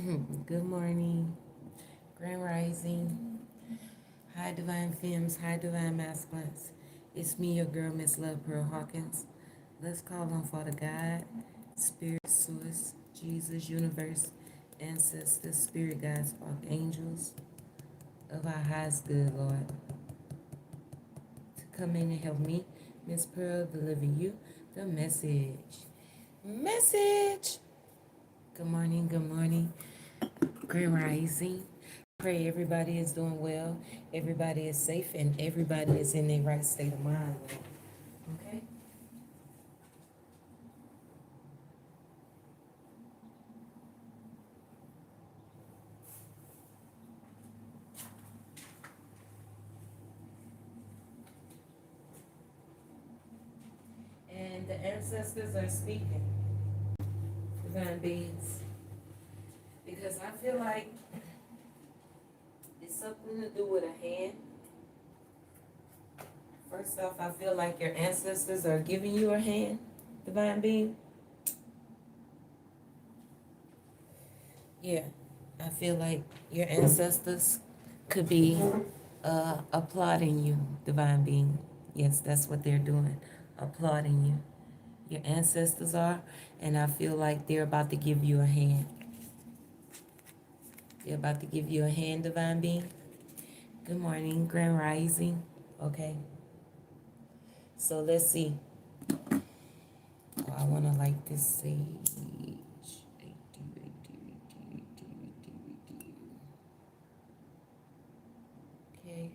Good morning, Grand Rising. Hi, Divine Femmes. Hi, Divine Masculines. It's me, your girl, Miss Love Pearl Hawkins. Let's call on Father God, Spirit Source, Jesus, Universe, Ancestors, Spirit Guides, Archangels of our highest good, Lord, to come in and help me, Miss Pearl, deliver you the message. Message! Good morning, good morning. Grand Rising. Pray everybody is doing well, everybody is safe, and everybody is in their right state of mind. Okay? And the ancestors are speaking, divine beings, because I feel like it's something to do with a hand. First off, I feel like your ancestors are giving you a hand, divine being. Yeah, I feel like your ancestors could be applauding you, divine being. Yes, that's what they're doing, applauding you. Your ancestors are, and I feel like they're about to give you a hand. They're about to give you a hand, divine being. Good morning, Grand Rising. Okay, so let's see. Oh, I want to light this sage. Okay,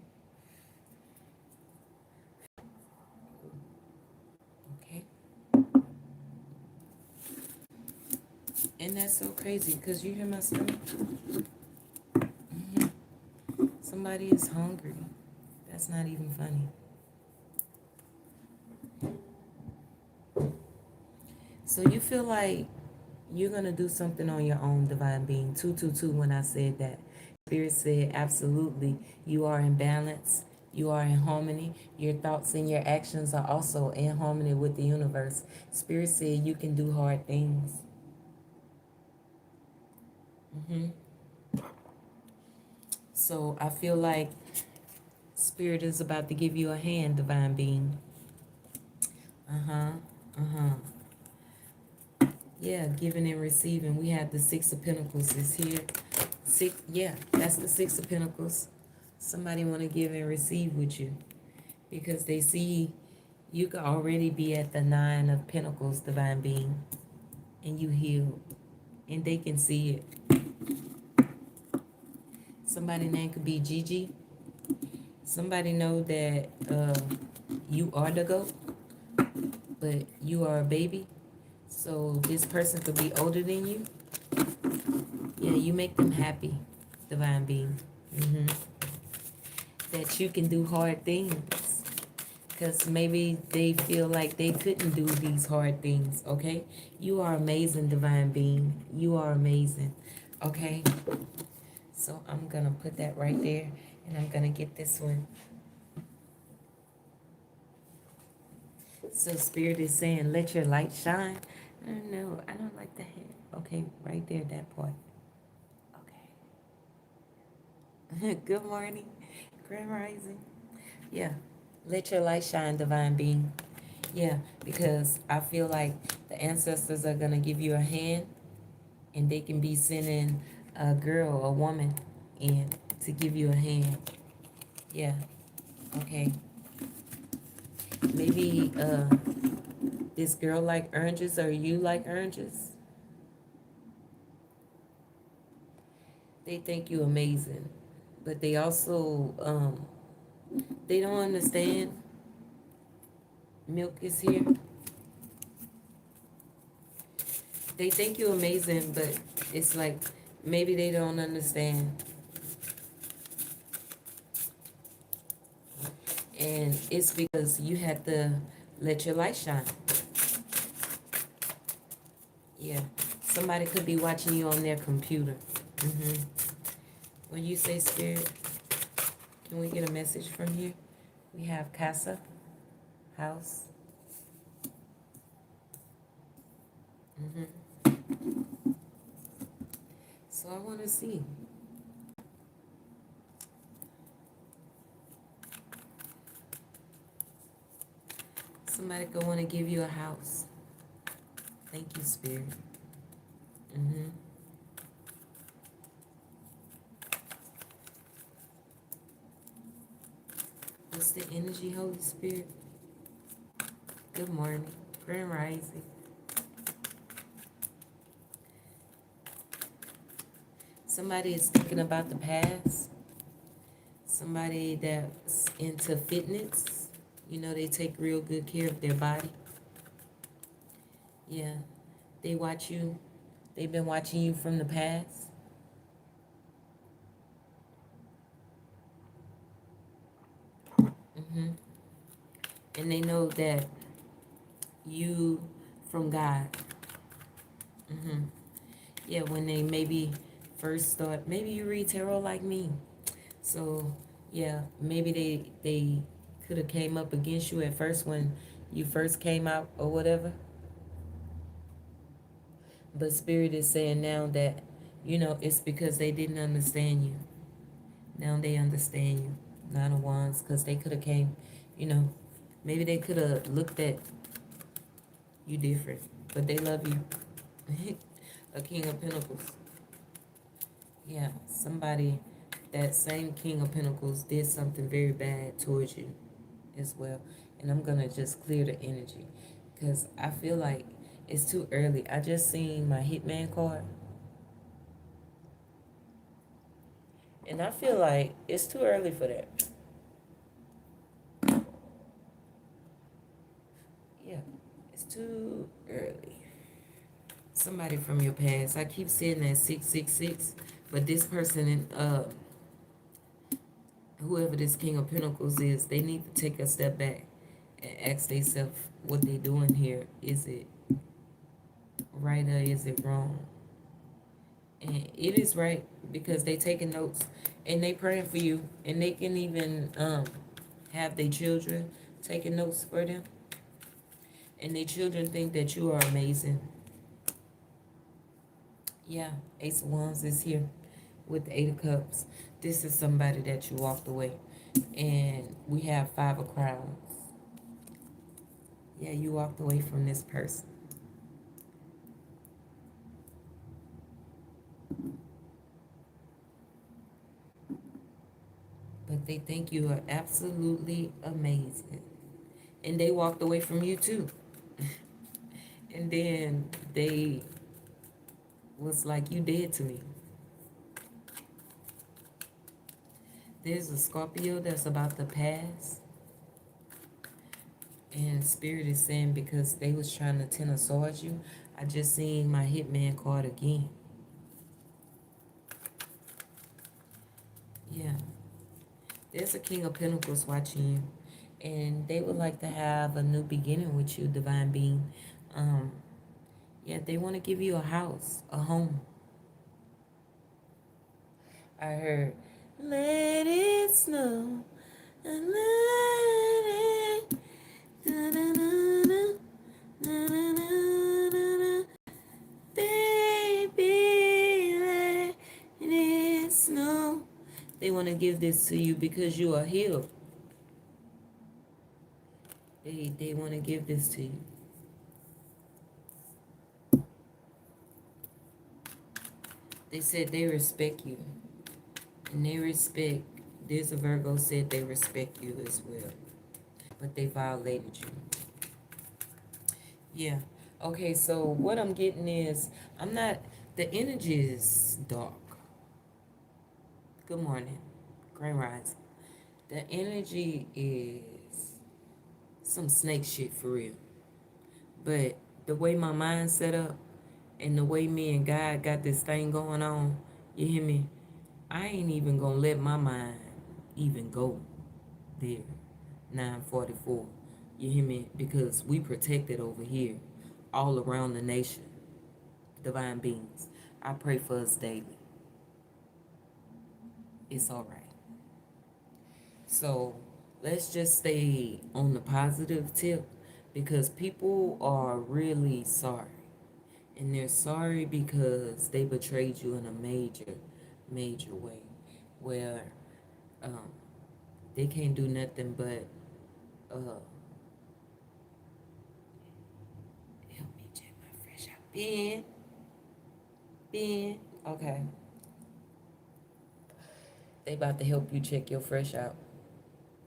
okay. And that's so crazy because you hear my stomach? Somebody is hungry. That's not even funny. So you feel like you're going to do something on your own, divine being. 222 when I said that. Spirit said, absolutely, you are in balance. You are in harmony. Your thoughts and your actions are also in harmony with the universe. Spirit said you can do hard things. So I feel like Spirit is about to give you a hand, divine being. Uh-huh. Uh-huh. Yeah, giving and receiving. We have the Six of Pentacles is here. Yeah, that's the Six of Pentacles. Somebody want to give and receive with you because they see you could already be at the Nine of Pentacles, divine being, and you healed, and they can see it. Somebody name could be Gigi. Somebody know that you are the goat, but you are a baby. So this person could be older than you. Yeah, you make them happy, divine being. That you can do hard things. Because maybe they feel like they couldn't do these hard things, okay? You are amazing, divine being. You are amazing, okay? So I'm going to put that right there, and I'm going to get this one. So Spirit is saying, let your light shine. No, I don't like the head. Okay, right there, that part. Okay. Good morning, Grand Rising. Yeah, let your light shine, divine being. Yeah, because I feel like the ancestors are going to give you a hand, and they can be sending a girl, a woman, in to give you a hand. Yeah, okay. Maybe this girl like oranges, or you like oranges. They think you amazing, but they also, they don't understand milk is here. They think you amazing, but it's like maybe they don't understand. And it's because you have to let your light shine. Yeah. Somebody could be watching you on their computer. When you say Spirit, can we get a message from here? We have Casa, house. So I want to see. Somebody could want to give you a house. Thank you, Spirit. Mm-hmm. What's the energy, Holy Spirit? Good morning. Grand Rising. Somebody is thinking about the past. Somebody that's into fitness. You know, they take real good care of their body. Yeah. They watch you. They've been watching you from the past. Mm-hmm. And they know that you from God. Mm-hmm. Yeah, when they maybe first start, maybe you read tarot like me. So yeah, maybe they could have came up against you at first when you first came out or whatever. But Spirit is saying now that, it's because they didn't understand you. Now they understand you. Nine of Wands, because they could have came, you know, maybe they could have looked at you different, but they love you. A King of Pentacles. Yeah, somebody, that same King of Pentacles did something very bad towards you as well. And I'm going to just clear the energy because I feel like it's too early. I just seen my Hitman card. And I feel like it's too early for that. Yeah, it's too early. Somebody from your past. I keep seeing that 666, but this person, whoever this King of Pentacles is, they need to take a step back and ask themselves what they doing here. Is it right or is it wrong? And it is right because they taking notes and they praying for you, and they can even have their children taking notes for them, and their children think that you are amazing. Yeah, Ace of Wands is here with the Eight of Cups. This is somebody that you walked away. And we have Five of Crowns. Yeah, you walked away from this person. But they think you are absolutely amazing. And they walked away from you too. And then they was like, you dead to me. There's a Scorpio that's about to pass. And Spirit is saying because they was trying to Ten of Swords you, I just seen my Hitman card again. Yeah. There's a King of Pentacles watching you. And they would like to have a new beginning with you, Divine Being. Yeah, they want to give you a house, a home. I heard, let it snow, and let it, da-da-da-da, da-da-da-da-da. Baby, let it snow. They want to give this to you because you are healed. They want to give this to you. They said they respect you. And they respect, there's a Virgo said they respect you as well. But they violated you. Yeah. Okay, so what I'm getting is, the energy is dark. Good morning. Grand Rise. The energy is some snake shit for real. But the way my mind's set up and the way me and God got this thing going on, you hear me? I ain't even gonna let my mind even go there. 944. You hear me? Because we protected over here, all around the nation. Divine beings. I pray for us daily. It's all right. So let's just stay on the positive tip because people are really sorry. And they're sorry because they betrayed you in a major way, where um, they can't do nothing but help me check my fresh out. Ben, okay. They about to help you check your fresh out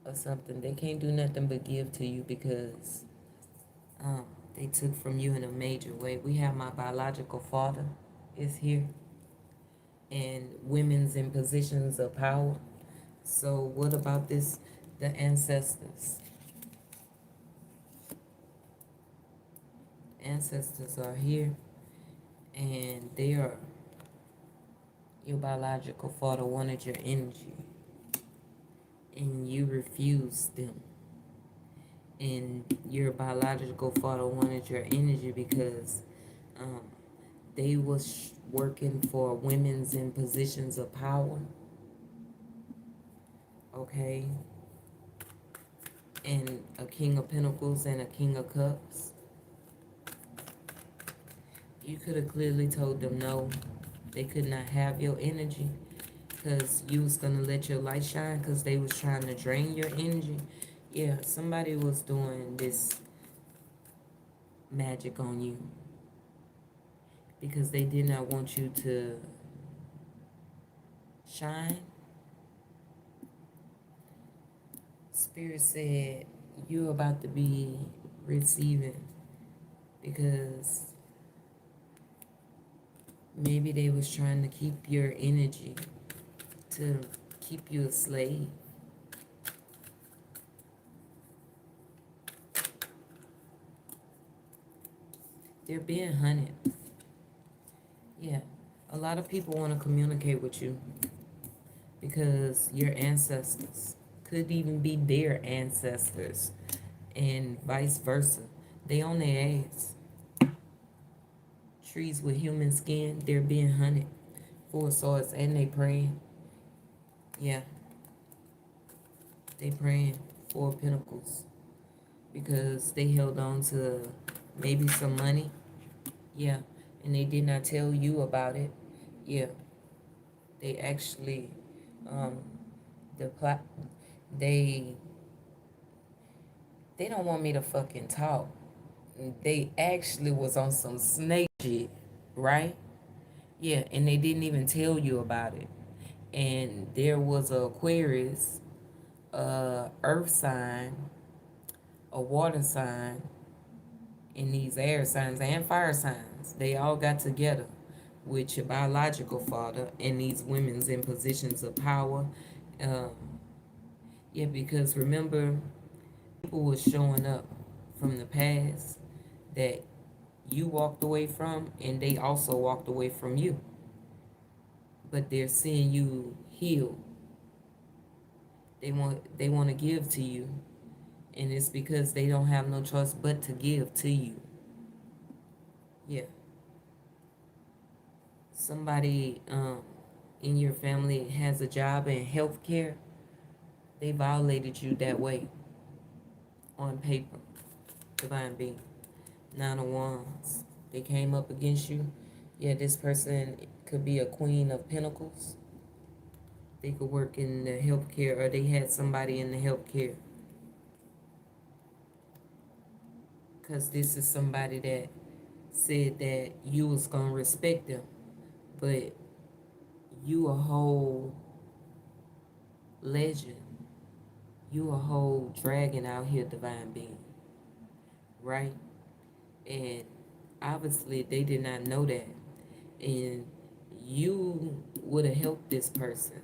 or something. They can't do nothing but give to you because um, they took from you in a major way. We have my biological father is here, and women's in positions of power. So what about this? The ancestors. Ancestors are here, and they are your biological father wanted your energy, and you refused them. And your biological father wanted your energy because um, they was working for women's in positions of power, okay? And a king of pentacles and a king of cups. You could have clearly told them no, they could not have your energy because you was going to let your light shine because they was trying to drain your energy. Yeah, somebody was doing this magic on you because they did not want you to shine. Spirit said you're about to be receiving because maybe they was trying to keep your energy to keep you a slave. They're being hunted. Yeah, a lot of people want to communicate with you because your ancestors could even be their ancestors and vice versa. They on their ass. Trees with human skin, they're being hunted. Four swords, and they praying. Yeah, they praying. Four pentacles because they held on to maybe some money. Yeah, and they did not tell you about it. Yeah, they actually um the plat they they don't want me to fucking talk. They actually was on some snake shit, right? Yeah, and they didn't even tell you about it. And there was a Aquarius, a earth sign, a water sign, and these air signs and fire signs. They all got together with your biological father and these women's in positions of power. Um, yeah, because remember, people was showing up from the past that you walked away from, and they also walked away from you. But they're seeing you heal. They want to give to you, and it's because they don't have no choice but to give to you. Yeah. Somebody in your family has a job in healthcare, they violated you that way on paper. Divine being. Nine of Wands. They came up against you. Yeah, this person could be a Queen of Pentacles. They could work in the healthcare, or they had somebody in the healthcare. Because this is somebody that said that you was going to respect them. But you a whole legend. You a whole dragon out here, divine being. Right? And obviously they did not know that. And you would have helped this person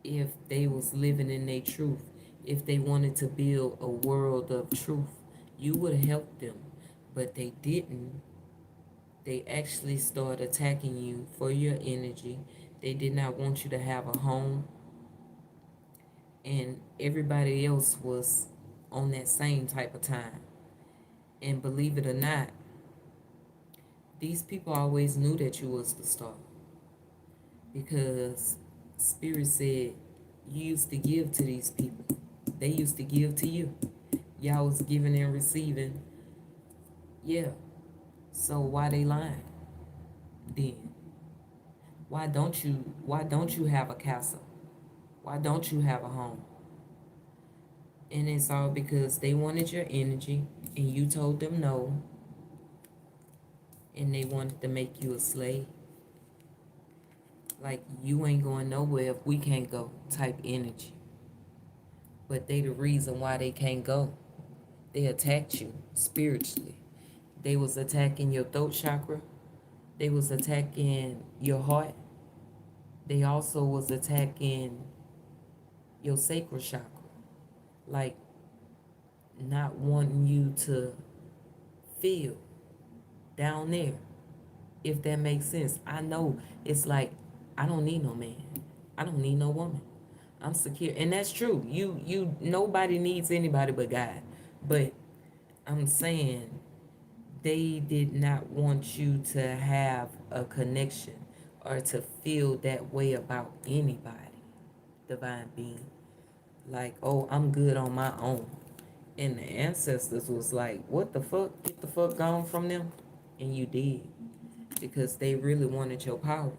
if they was living in their truth. If they wanted to build a world of truth, you would have helped them. But they didn't. They actually started attacking you for your energy. They did not want you to have a home. And everybody else was on that same type of time. And believe it or not, these people always knew that you was the star. Because Spirit said you used to give to these people. They used to give to you. Y'all was giving and receiving. Yeah. So why they lying then? Why don't you have a castle? Why don't you have a home? And it's all because they wanted your energy and you told them no, and they wanted to make you a slave. Like you ain't going nowhere if we can't go type energy. But they the reason why they can't go. They attacked you spiritually. They was attacking your throat chakra. They was attacking your heart. They also was attacking your sacral chakra. Like not wanting you to feel down there. If that makes sense. I know it's like I don't need no man. I don't need no woman. I'm secure. And that's true. You nobody needs anybody but God. But I'm saying they did not want you to have a connection or to feel that way about anybody, divine being. Like, oh, I'm good on my own. And the ancestors was like, what the fuck? Get the fuck gone from them. And you did. Because they really wanted your power.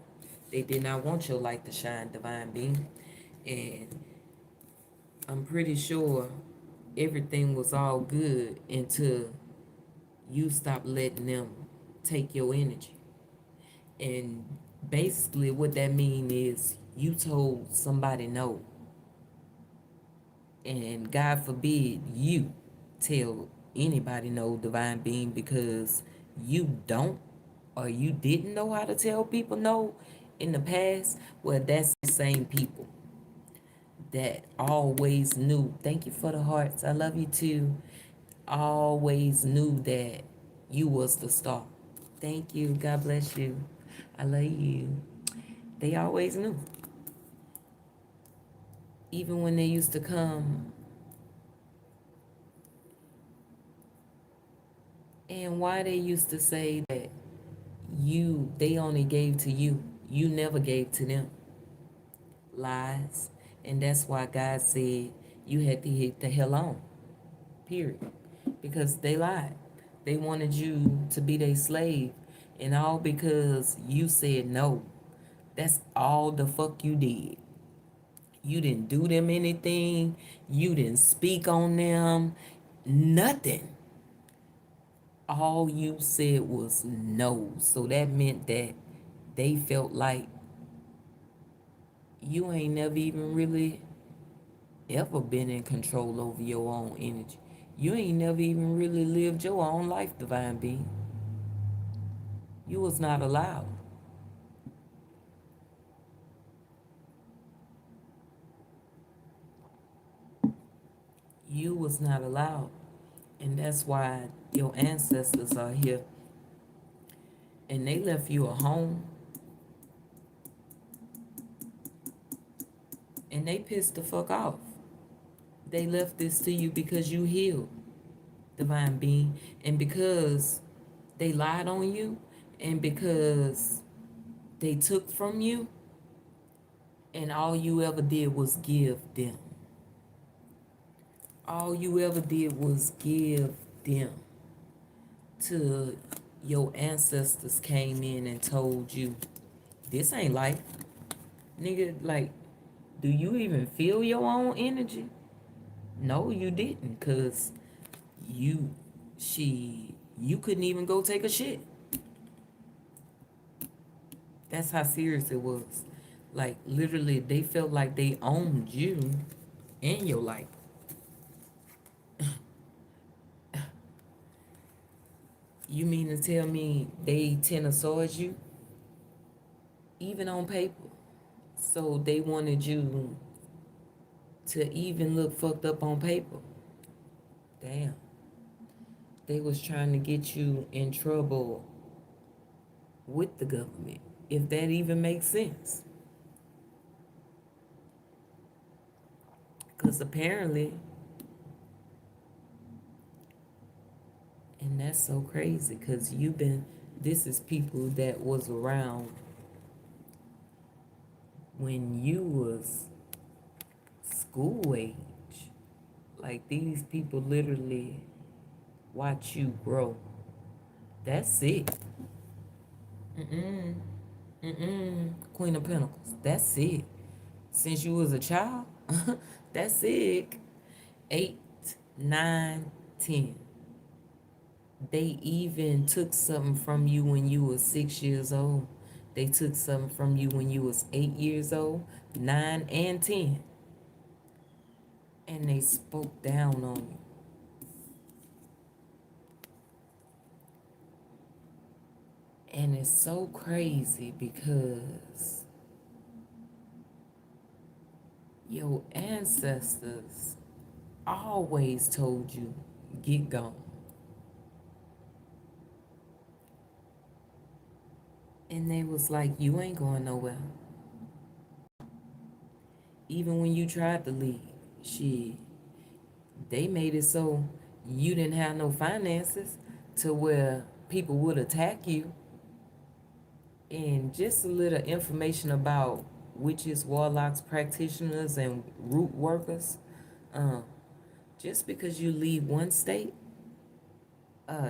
They did not want your light to shine, divine being. And I'm pretty sure everything was all good until you stopped letting them take your energy. And basically what that means is you told somebody no. And God forbid you tell anybody no, divine being, because you don't or you didn't know how to tell people no in the past. Well, that's the same people that always knew. Thank you for the hearts. I love you too. Always knew that you was the star. Thank you. God bless you. I love you. They always knew. Even when they used to come, and why they used to say that they only gave to you. You never gave to them. Lies. And that's why God said you had to hit the hell on. Period. Because they lied. They wanted you to be their slave. And all because you said no. That's all the fuck you did. You didn't do them anything. You didn't speak on them. Nothing. All you said was no. So that meant that they felt like you ain't never even really ever been in control over your own energy. You ain't never even really lived your own life, divine being. You was not allowed. You was not allowed. And that's why your ancestors are here. And they left you a home. And they pissed the fuck off. They left this to you because you healed, divine being. And because they lied on you. And because they took from you. And all you ever did was give them. All you ever did was give them. Till your ancestors came in and told you, this ain't life. Nigga, like, do you even feel your own energy? No, you didn't, cause you you couldn't even go take a shit. That's how serious it was. Like literally they felt like they owned you and your life. You mean to tell me they tenor you? Even on paper. So they wanted you to even look fucked up on paper. Damn. They was trying to get you in trouble with the government, if that even makes sense. Because apparently, and that's so crazy, because this is people that was around when you was school age. Like these people literally watch you grow. That's it. Mm-mm. Mm-mm. Queen of Pentacles. That's it. Since you was a child, that's it. 8, 9, 10. They even took something from you when you were 6 years old. They took something from you when you was 8 years old, 9 and 10. And they spoke down on you. And it's so crazy because your ancestors always told you, get gone. And they was like, you ain't going nowhere. Even when you tried to leave, shit, they made it so you didn't have no finances to where people would attack you. And just a little information about witches, warlocks, practitioners, and root workers. Um, just because you leave one state,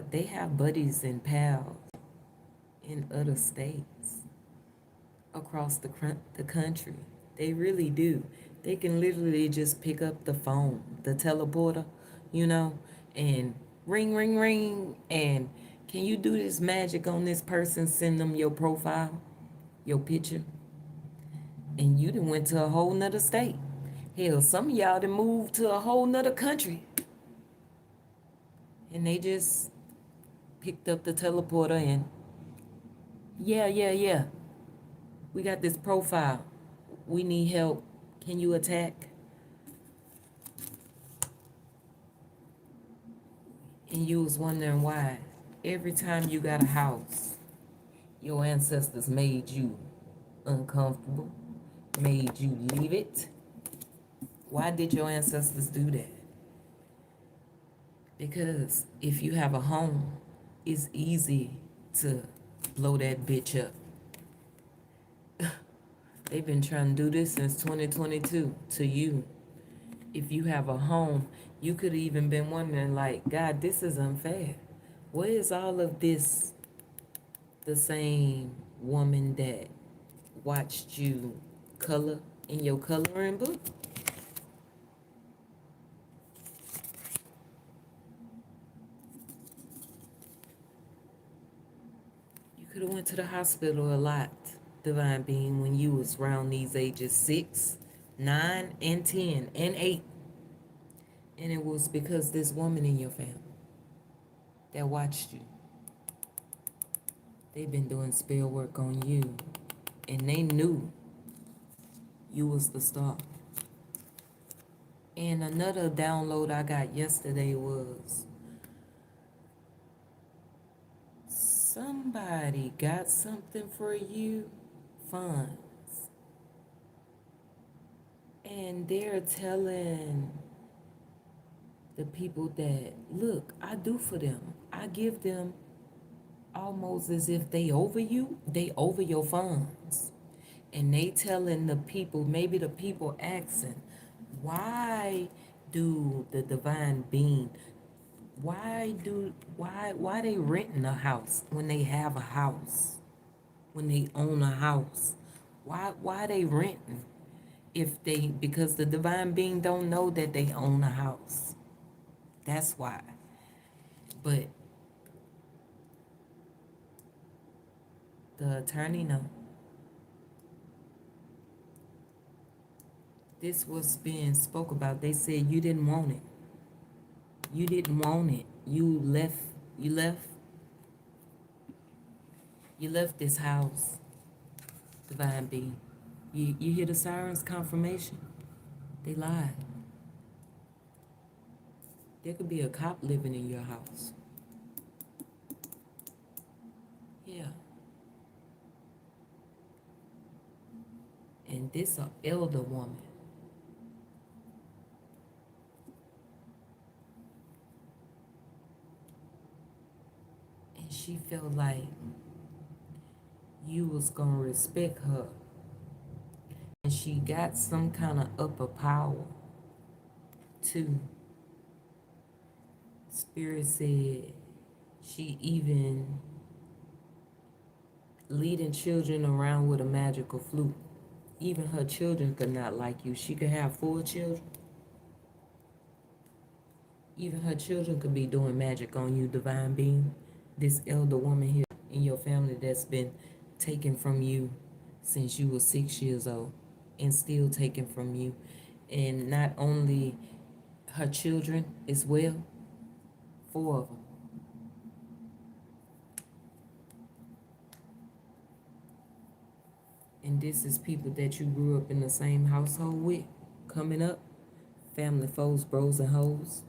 they have buddies and pals in other states across the country. They really do. They can literally just pick up the phone, the teleporter, you know, and ring, ring, ring. And can you do this magic on this person? Send them your profile, your picture. And you done went to a whole nother state. Hell, some of y'all done moved to a whole nother country. And they just picked up the teleporter and, yeah. We got this profile. We need help. Can you attack? And you was wondering why. Every time you got a house, your ancestors made you uncomfortable, made you leave it. Why did your ancestors do that? Because if you have a home, it's easy to blow that bitch up. They've been trying to do this since 2022 to you. If you have a home, you could have even been wondering, like, God, this is unfair. Where is all of this the same woman that watched you color in your coloring book? You could have went to the hospital a lot, Divine Being, when you was around these ages 6, 9, and 10, and 8. And it was because this woman in your family that watched you. They've been doing spell work on you. And they knew you was the star. And another download I got yesterday was somebody got something for you, funds. And they're telling the people that, look, I do for them. I give them almost as if they over you, they over your funds. And they telling the people, maybe the people asking, why do the divine being, why they renting a house when they have a house, when they own a house? Why they renting if they, because the divine being don't know that they own a house. That's why. But the attorney know. This was being spoke about. They said you didn't want it. You didn't want it. You left this house, divine being. You hear the sirens confirmation. They lied. There could be a cop living in your house. Yeah. And this a elder woman. And she felt like you was gonna respect her. And she got some kind of upper power too. Spirit said She even leading children around with a magical flute. Even her children could not like you. She could have 4 children. Even her children could be doing magic on you, divine being. This elder woman here in your family that's been taken from you since you were 6 years old and still taken from you. And not only her children as well, 4 of them. And this is people that you grew up in the same household with, coming up, family, foes, bros, and hoes.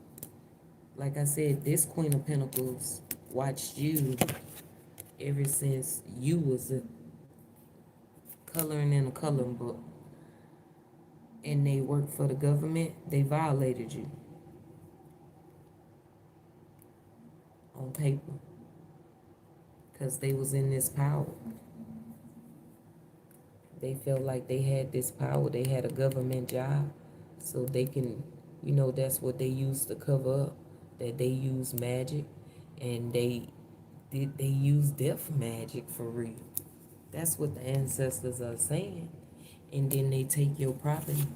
Like I said, this Queen of Pentacles watched you ever since you was coloring in a coloring book. And they worked for the government. They violated you on paper because they was in this power. They felt like they had this power. They had a government job, so they can, that's what they use to cover up that they use magic, and they use death magic for real. That's what the ancestors are saying. And then they take your property,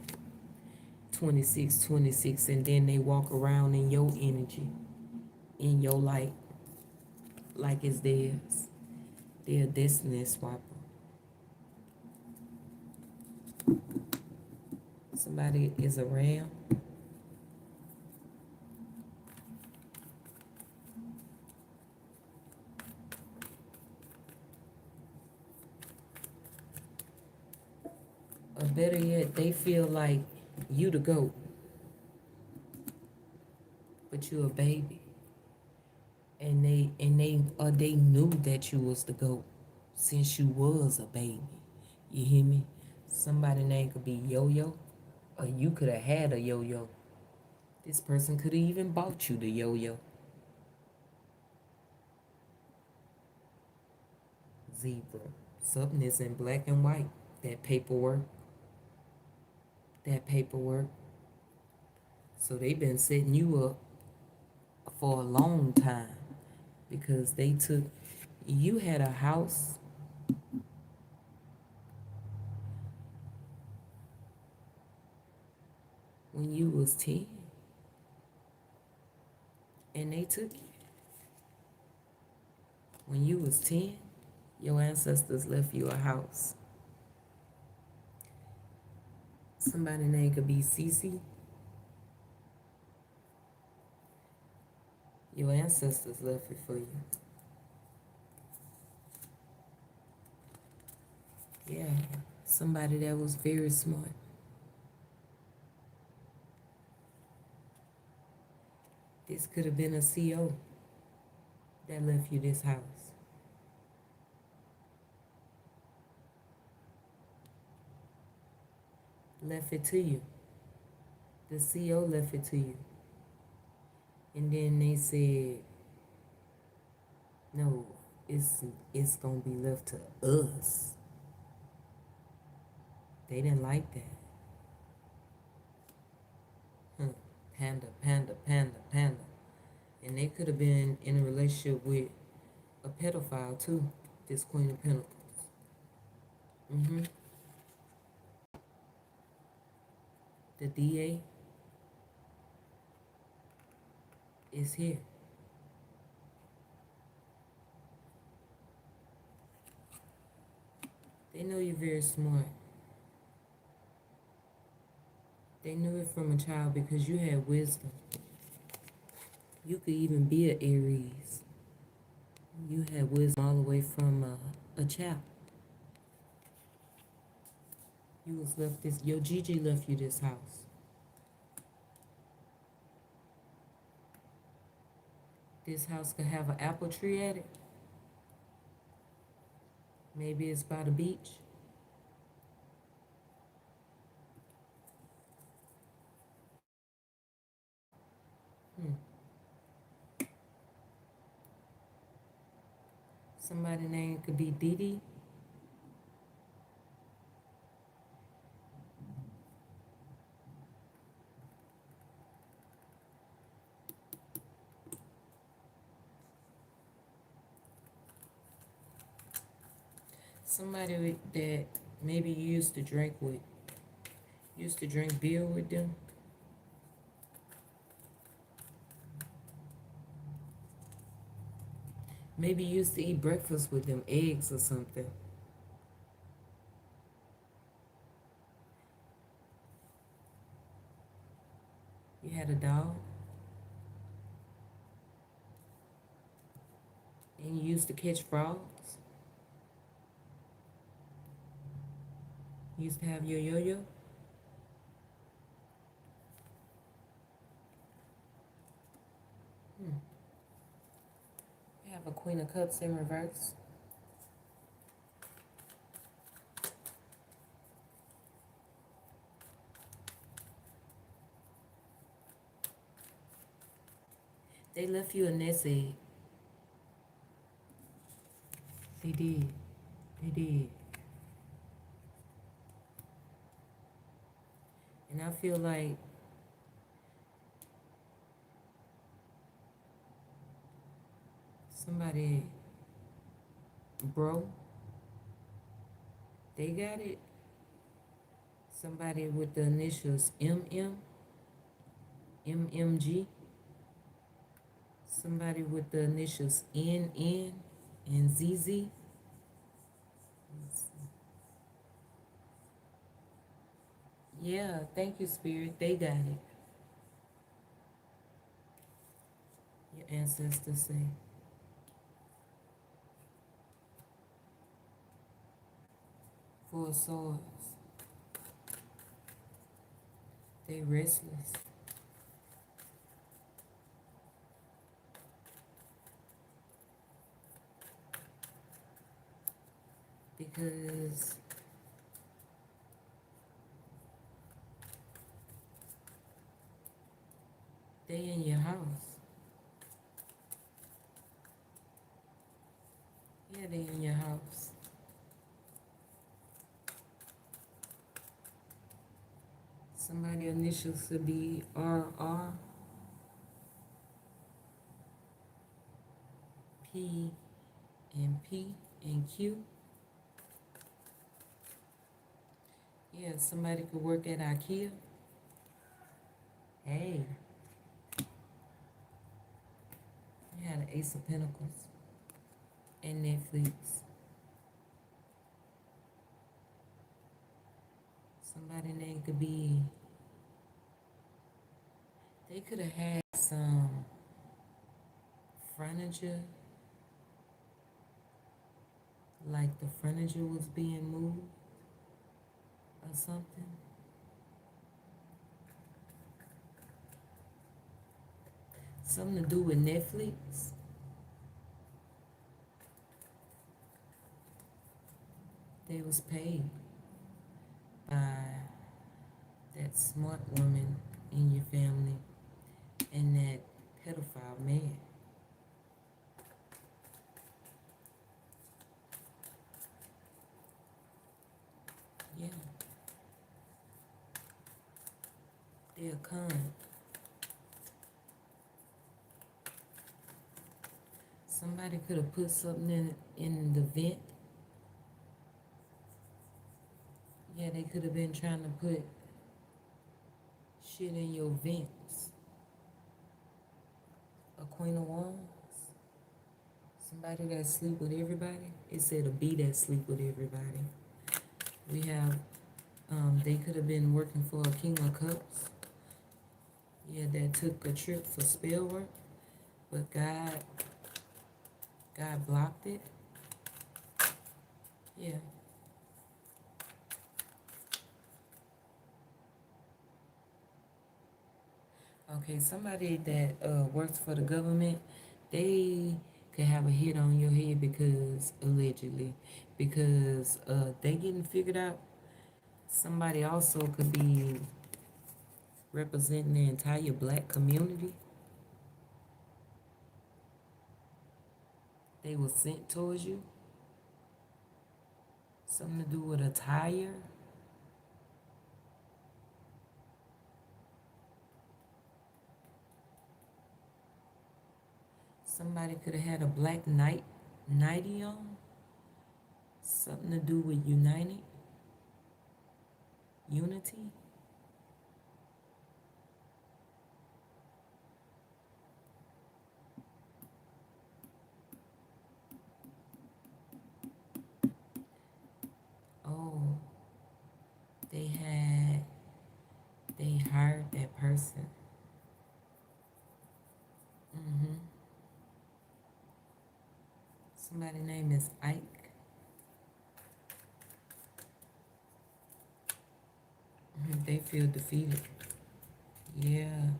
2626, and then they walk around in your energy, in your light, like it's theirs. They're a destiny swapper. Somebody is a ram. Or better yet, they feel like you the goat, but you a baby. And they knew that you was the goat since you was a baby. You hear me? Somebody name could be Yo-Yo, or you could have had a yo-yo. This person could have even bought you the yo-yo. Zebra. Something is in black and white. That paperwork. That paperwork. So they've been setting you up for a long time because you had a house when you was 10 and they took you. When you was 10, your ancestors left you a house. Somebody's name could be Cece. Your ancestors left it for you. Yeah, somebody that was very smart. This could have been a CO that left you this house. Left it to you. The CO left it to you. And then they said, no, it's gonna be left to us. They didn't like that. Panda, panda, panda, panda. And they could have been in a relationship with a pedophile too, this Queen of Pentacles. The DA is here. They know you're very smart. They knew it from a child because you had wisdom. You could even be an Aries. You had wisdom all the way from a child. You was left this, your Gigi left you this house. This house could have an apple tree at it. Maybe it's by the beach. Somebody's name could be Didi. that maybe you used to drink beer with them. Maybe you used to eat breakfast with them, eggs or something. You had a dog and you used to catch frogs. You used to have your yo-yo. Hmm. You have a Queen of Cups in reverse. They left you a nest egg. They did. They did. And I feel like somebody, bro, they got it. Somebody with the initials MMG. Somebody with the initials NN and ZZ. Yeah, thank you, Spirit. They got it. Your ancestors say. Four of Swords. They restless. Because they in your house. Yeah, they in your house. Somebody initials to be RR, P and Q. Yeah, somebody could work at IKEA. Hey, you had an Ace of Pentacles and Netflix. Somebody name could be, they could have had some furniture, like the furniture was being moved or something. Something to do with Netflix. They was paid by that smart woman in your family and that pedophile man. Yeah, they're con. Somebody could have put something in the vent. Yeah, they could have been trying to put shit in your vents. A Queen of Wands. Somebody that sleep with everybody. It said a bee that sleep with everybody. We have, they could have been working for a King of Cups. Yeah, that took a trip for spell work, but God blocked it. Yeah. Okay, somebody that works for the government, they could have a hit on your head because allegedly, because they getting figured out. Somebody also could be representing the entire black community. They were sent towards you. Something to do with attire. Somebody could have had a black nightie on. Something to do with united, unity. Oh, they had, they hired that person. hmm Somebody name is Ike. They feel defeated. Yeah,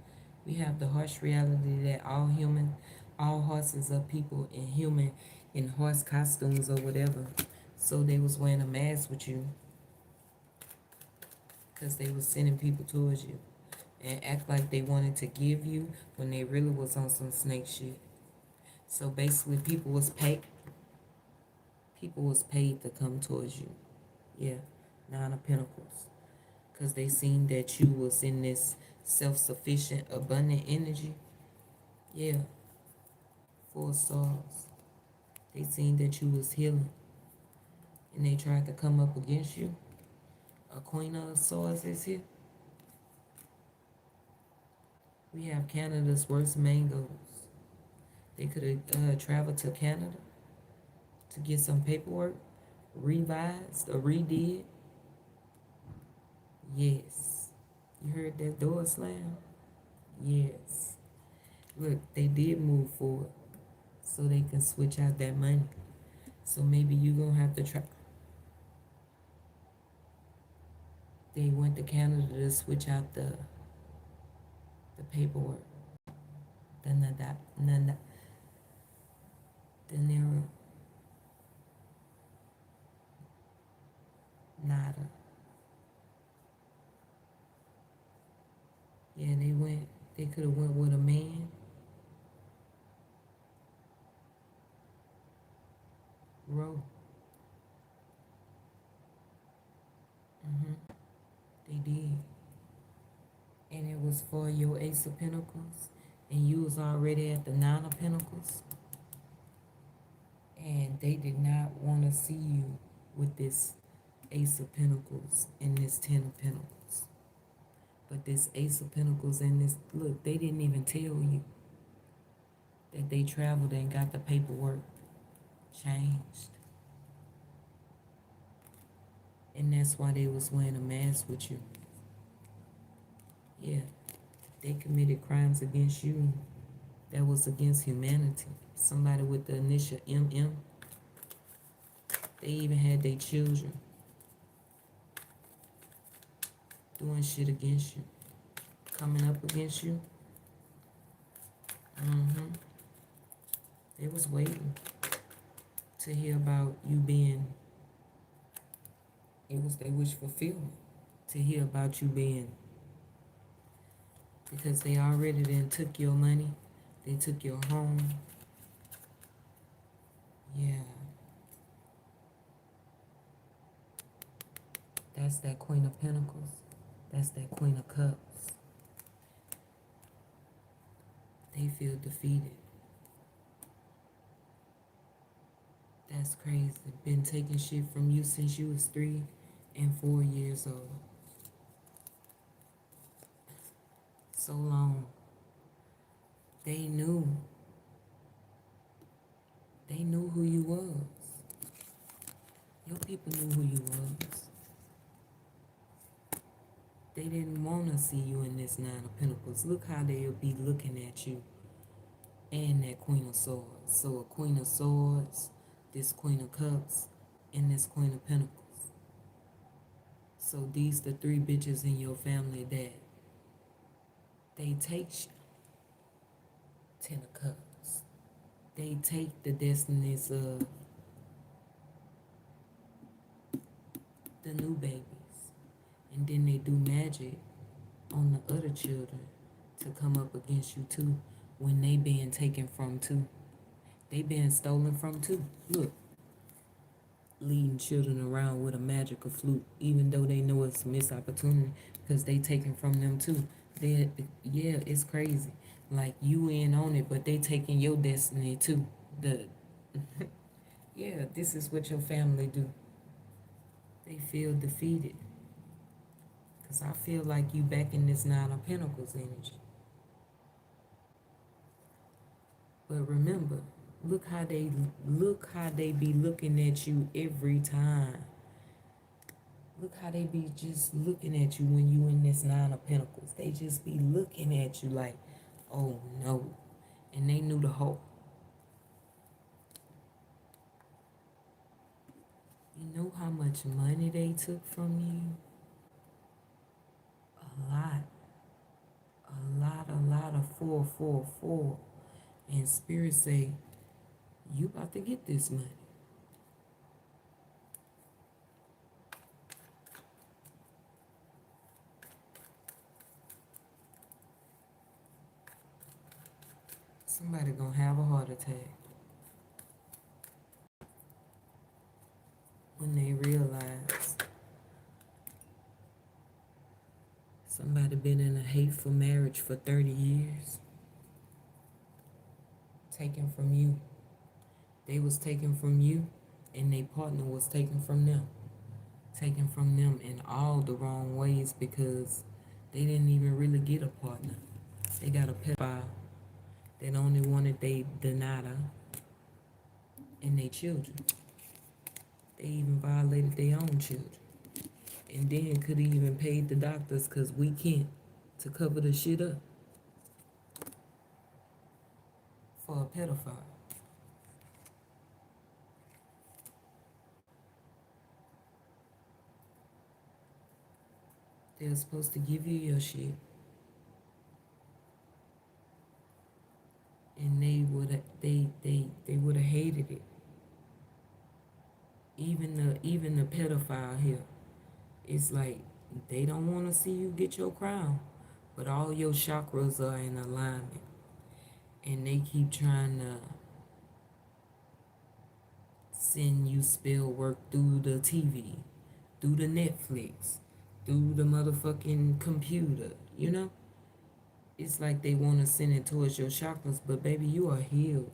we have the harsh reality that all horses are people and human in horse costumes or whatever. So they was wearing a mask with you because they was sending people towards you and act like they wanted to give you when they really was on some snake shit. So basically, people was paid to come towards you. Yeah, Nine of Pentacles, because they seen that you was in this self-sufficient, abundant energy. Yeah, Four of Swords. They seen that you was healing, and they tried to come up against you. A Queen of Swords is here. We have Canada's worst mangoes. They could have traveled to Canada to get some paperwork revised or redid. Yes. You heard that door slam? Yes. Look, they did move forward so they can switch out that money. So maybe you gonna have to try. They went to Canada to switch out the paperwork. The nada, nada, the nera, nada. Yeah, they went. They could have went with a man. Row. They did. And it was for your Ace of Pentacles. And you was already at the Nine of Pentacles. And they did not want to see you with this Ace of Pentacles and this Ten of Pentacles. But this Ace of Pentacles and this, look, they didn't even tell you that they traveled and got the paperwork changed. And that's why they was wearing a mask with you. Yeah, they committed crimes against you that was against humanity. Somebody with the initial MM. They even had their children doing shit against you, coming up against you. They was waiting to hear about you being, it was their wish fulfillment to hear about you being, because they already then took your money, they took your home. Yeah. That's that Queen of Pentacles. That's that Queen of Cups. They feel defeated. That's crazy. Been taking shit from you since you was 3 and 4 years old. So long. They knew. They knew who you was. Your people knew who you was. They didn't want to see you in this Nine of Pentacles. Look how they'll be looking at you and that Queen of Swords. So a Queen of Swords, this Queen of Cups, and this Queen of Pentacles. So these the 3 bitches in your family that they take Ten of Cups. They take the destinies of the new babies. And then they do magic on the other children to come up against you too when they being taken from too. They being stolen from too. Look, leading children around with a magical flute, even though they know it's a missed opportunity because they taken from them too. Yeah, it's crazy. Like you in on it, but they taking your destiny too. The yeah, this is what your family do. They feel defeated. Because I feel like you back in this Nine of Pentacles energy. But remember, look how they be looking at you every time. Look how they be just looking at you when you in this Nine of Pentacles. They just be looking at you like, oh no. And they knew the whole. You know how much money they took from you? A lot. A lot of 444. And Spirit say, you about to get this money. Somebody gonna have a heart attack when they realize somebody been in a hateful marriage for 30 years. Taken from you. They was taken from you and their partner was taken from them. Taken from them in all the wrong ways because they didn't even really get a partner. They got a pedophile that only wanted they Donata and their children. They even violated their own children. And then could even pay the doctors because we can't to cover the shit up for a pedophile. They're supposed to give you your shit. And they would have hated it. Even the pedophile here, it's like they don't want to see you get your crown, but all your chakras are in alignment, and they keep trying to send you spell work through the TV, through the Netflix, through the motherfucking computer, you know? It's like they want to send it towards your chakras, but baby, you are healed.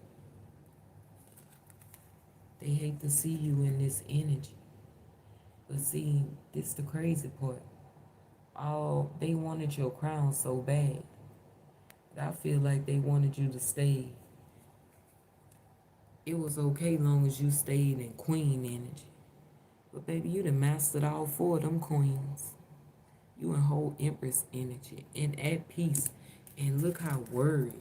They hate to see you in this energy. But see, this the crazy part. They wanted your crown so bad. I feel like they wanted you to stay. It was okay long as you stayed in queen energy. But baby, you done mastered all four of them queens. You in whole empress energy and at peace. And look how worried.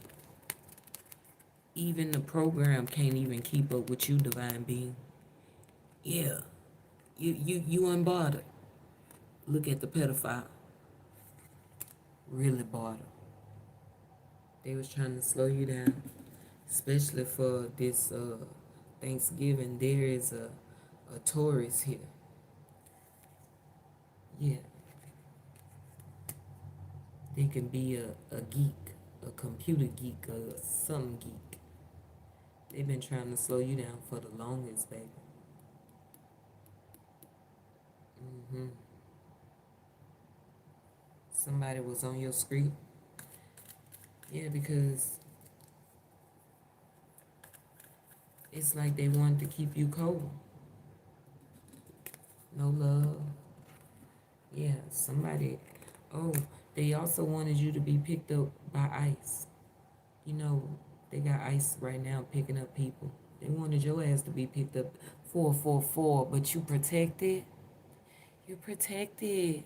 Even the program can't even keep up with you, divine being. Yeah. You unbothered. Look at the pedophile. Really bothered. They was trying to slow you down. Especially for this Thanksgiving. There is a Taurus here. Yeah. They can be a geek, a computer geek, or some geek. They've been trying to slow you down for the longest, baby. Somebody was on your street. Yeah, because it's like they wanted to keep you cold. No love. Yeah, somebody. Oh, they also wanted you to be picked up by ICE. You know, they got ICE right now picking up people. They wanted your ass to be picked up 444, but you protected. You're protected.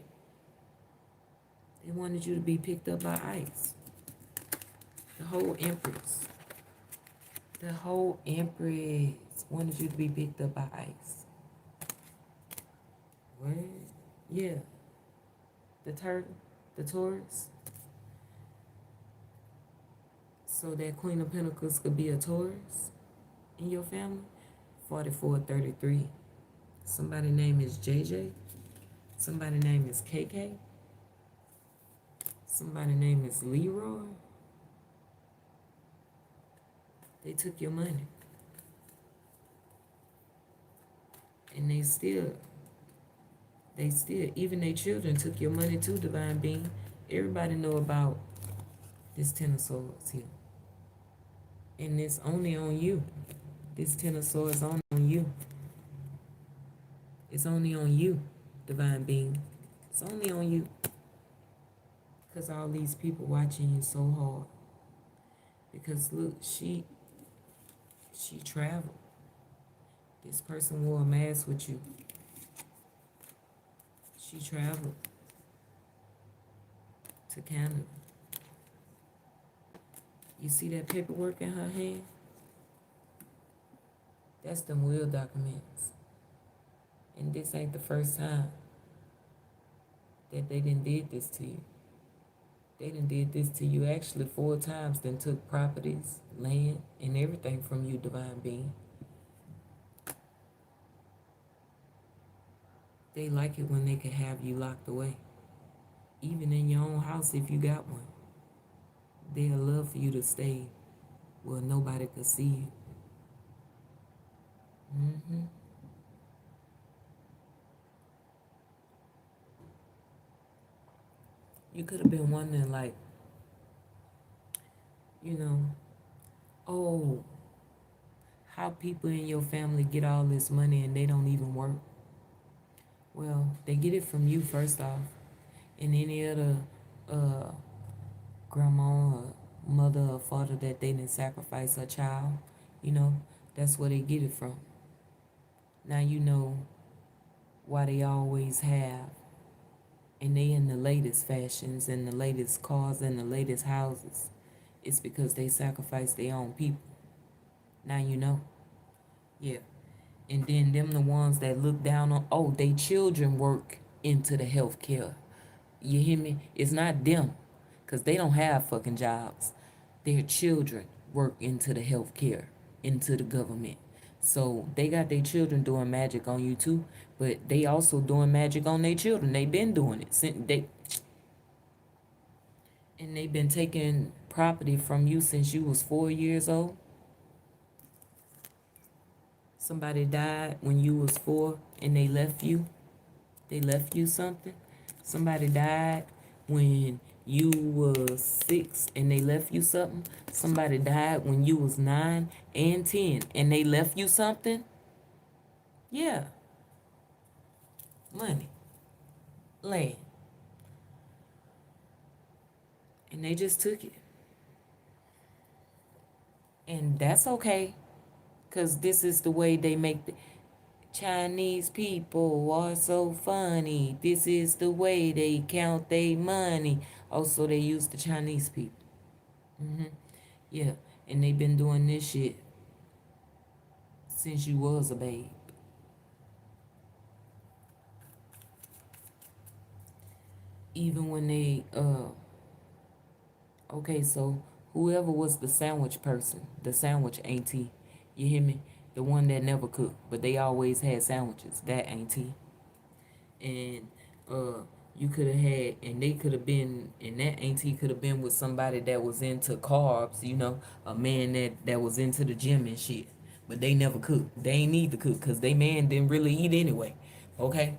They wanted you to be picked up by ICE. The whole Empress. The whole Empress wanted you to be picked up by ICE. What? Yeah. The turtle, the Taurus. So that Queen of Pentacles could be a Taurus in your family. 4433. Somebody name is JJ. Somebody name is KK. Somebody name is Leroy. They took your money. And they still, even their children took your money too, divine being. Everybody know about this Ten of Swords here. And it's only on you. This Ten of Swords only on you. It's only on you. Divine Being. It's only on you. Because all these people watching you so hard. Because look, she traveled. This person wore a mask with you. She traveled to Canada. You see that paperwork in her hand? That's them will documents. And this ain't the first time that they done did this to you. They done did this to you actually 4 times, then took properties, land, and everything from you, Divine Being. They like it when they can have you locked away. Even in your own house if you got one. They'll love for you to stay where nobody could see you. You could have been wondering, like, you know, oh, how people in your family get all this money and they don't even work. Well, they get it from you first off, and any other grandma or mother or father that they didn't sacrifice a child, you know, that's where they get it from. Now you know why they always have, and they in the latest fashions and the latest cars and the latest houses. It's because they sacrifice their own people. Now you know. Yeah. And then them the ones that look down on, oh, they children work into the healthcare. You hear me? It's not them, because they don't have fucking jobs. Their children work into the healthcare, into the government. So they got their children doing magic on you too, but they also doing magic on their children. They been doing it since and they've been taking property from you since you was 4 years old. Somebody died when you was 4 and they left you. They left you something. Somebody died when you was 6 and they left you something. Somebody died when you was 9 and 10 and they left you something. Yeah. Money. Land. And they just took it. And that's okay. Because this is the way they make the Chinese people are so funny. This is the way they count their money. Also, they use the Chinese people. Yeah. And they've been doing this shit since you was a babe. Even when they, okay, so whoever was the sandwich person, the sandwich auntie, you hear me? The one that never cooked, but they always had sandwiches, that auntie. And you could have had, and they could have been, and that auntie could have been with somebody that was into carbs, you know, a man that was into the gym and shit. But they never cooked. They ain't need to cook because they man didn't really eat anyway. Okay?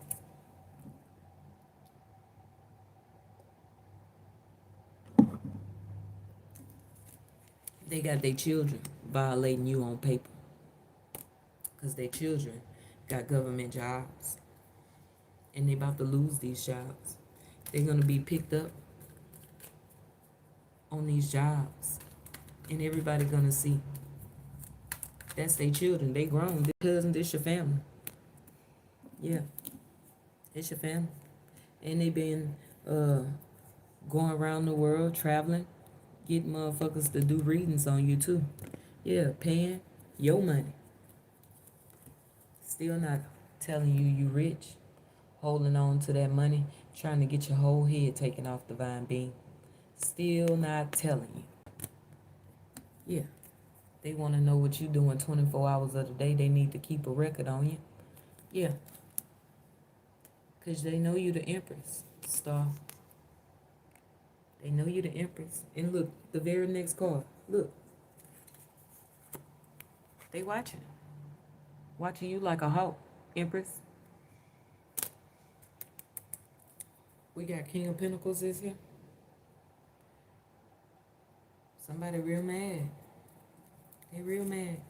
They got their children violating you on paper because their children got government jobs and they about to lose these jobs. They're going to be picked up on these jobs and everybody going to see. That's their children. They grown. Their cousin, this your family. Yeah, it's your family. And they been going around the world traveling, getting motherfuckers to do readings on you too. Yeah, paying your money. Still not telling you rich, holding on to that money, trying to get your whole head taken off Divine Being. Still not telling you. Yeah. They want to know what you doing 24 hours of the day. They need to keep a record on you. Yeah. Because they know you the Empress, Star. They know you the Empress. And look, the very next card. Look. They watching. Watching you like a hawk, Empress. We got King of Pentacles is here. Somebody real mad. They real mad.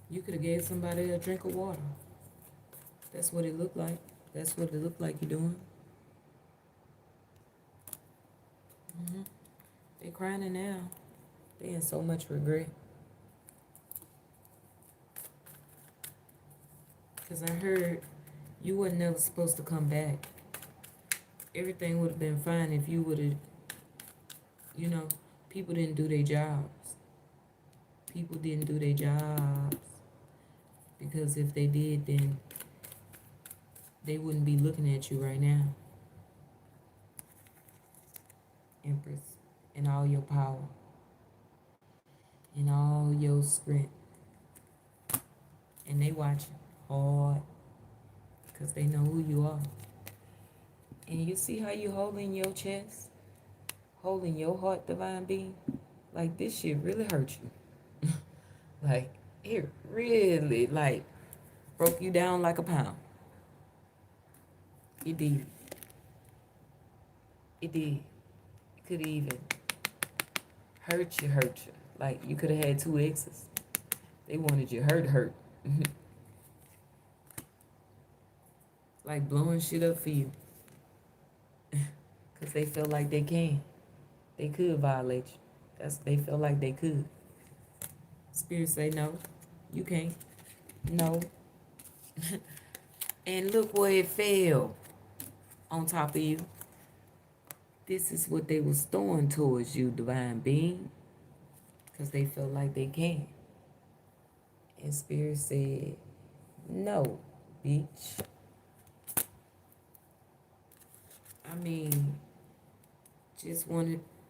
You could have gave somebody a drink of water. That's what it looked like. That's what it looked like you're doing. They crying now. They in so much regret. Because I heard you were never supposed to come back. Everything would have been fine if you would have, you know, people didn't do their jobs. People didn't do their jobs. Because if they did, then they wouldn't be looking at you right now. Empress, in all your power, in all your strength. And they watching hard because they know who you are. And you see how you holding your chest, holding your heart, divine being? Like, this shit really hurt you. Like, it really, like, broke you down like a pound. It did. It did. It could even hurt you. Like, you could have had two exes. They wanted you hurt. Like, blowing shit up for you. Because they felt like they can. They could violate you. They felt like they could. Spirit say no, you can't. No. And look where it fell on top of you. This is what they was throwing towards you, divine being. Because they felt like they can. And Spirit said, no, bitch. I mean,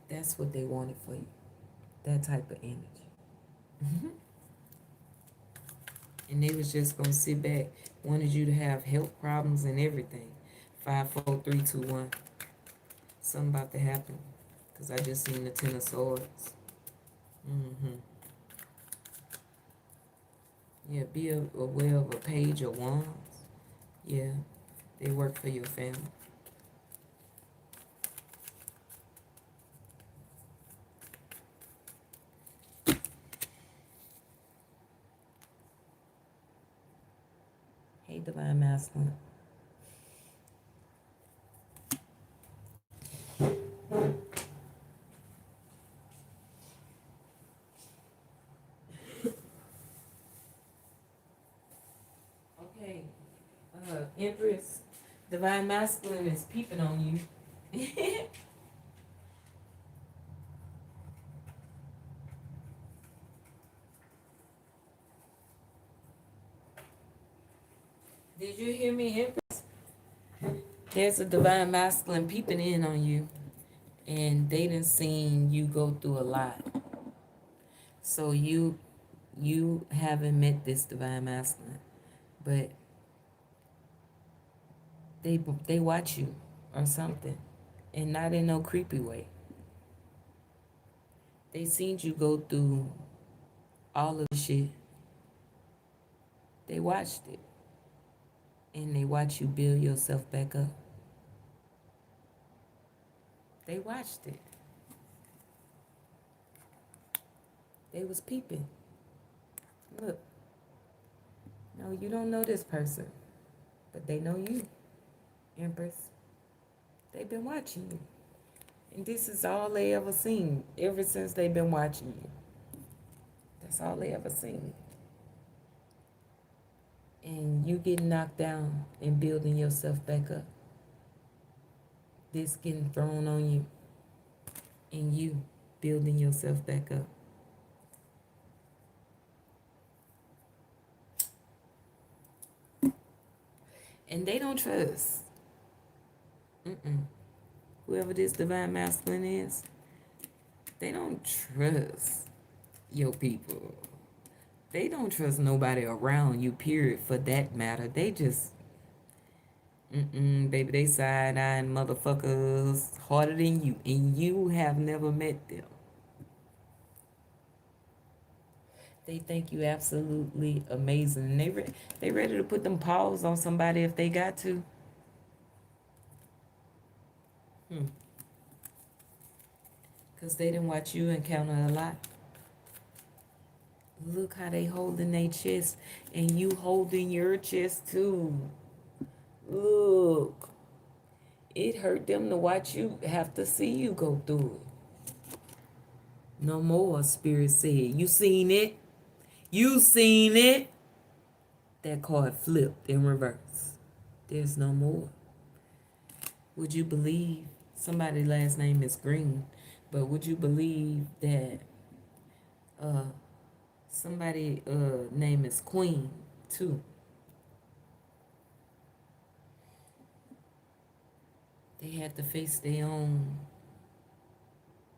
that's what they wanted for you. That type of energy. And they was just gonna sit back, wanted you to have health problems and everything. 5, 4, 3, 2, 1. Something about to happen. Because I just seen the Ten of Swords. Yeah, be aware of a Page of Wands. Yeah, they work for your family. Hey, Divine Masculine. Okay, Empress, Divine Masculine is peeping on you. Did you hear me, Empress? There's a Divine Masculine peeping in on you. And they done seen you go through a lot. So you haven't met this Divine Masculine. But they watch you or something. And not in no creepy way. They seen you go through all of the shit. They watched it. And they watch you build yourself back up. They watched it. They was peeping. Look. No, you don't know this person. But they know you, Empress. They've been watching you. And this is all they ever seen ever since they've been watching you. That's all they ever seen. And you getting knocked down and building yourself back up. This getting thrown on you. And you building yourself back up. And they don't trust. Whoever this Divine Masculine is, they don't trust your people. They don't trust nobody around you, period, for that matter. They just, baby, they side-eyeing motherfuckers harder than you, and you have never met them. They think you absolutely amazing, and they ready to put them paws on somebody if they got to. Because they didn't watch you encounter a lot. Look how they holding their chest, and you holding your chest too. It hurt them to watch you have to see you go through it. No more, Spirit said. You seen it? You seen it? That card flipped in reverse. There's no more. Would you believe somebody's last name is Green, but would you believe that somebody name is Queen too? They had to face their own.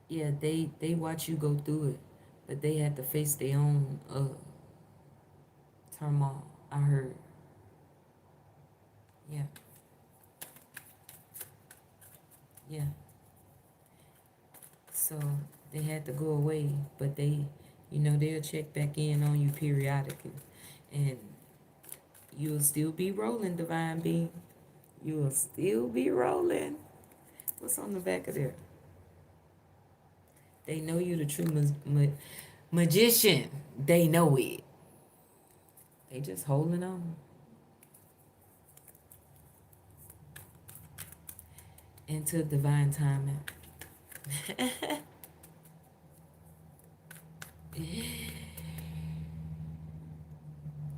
Yeah, they watch you go through it, but they had to face their own turmoil. I heard. Yeah. Yeah. So they had to go away, but they'll check back in on you periodically, and you'll still be rolling, divine being. You'll still be rolling. What's on the back of there? They know you the true magician. They know it. They just holding on. Into divine timing.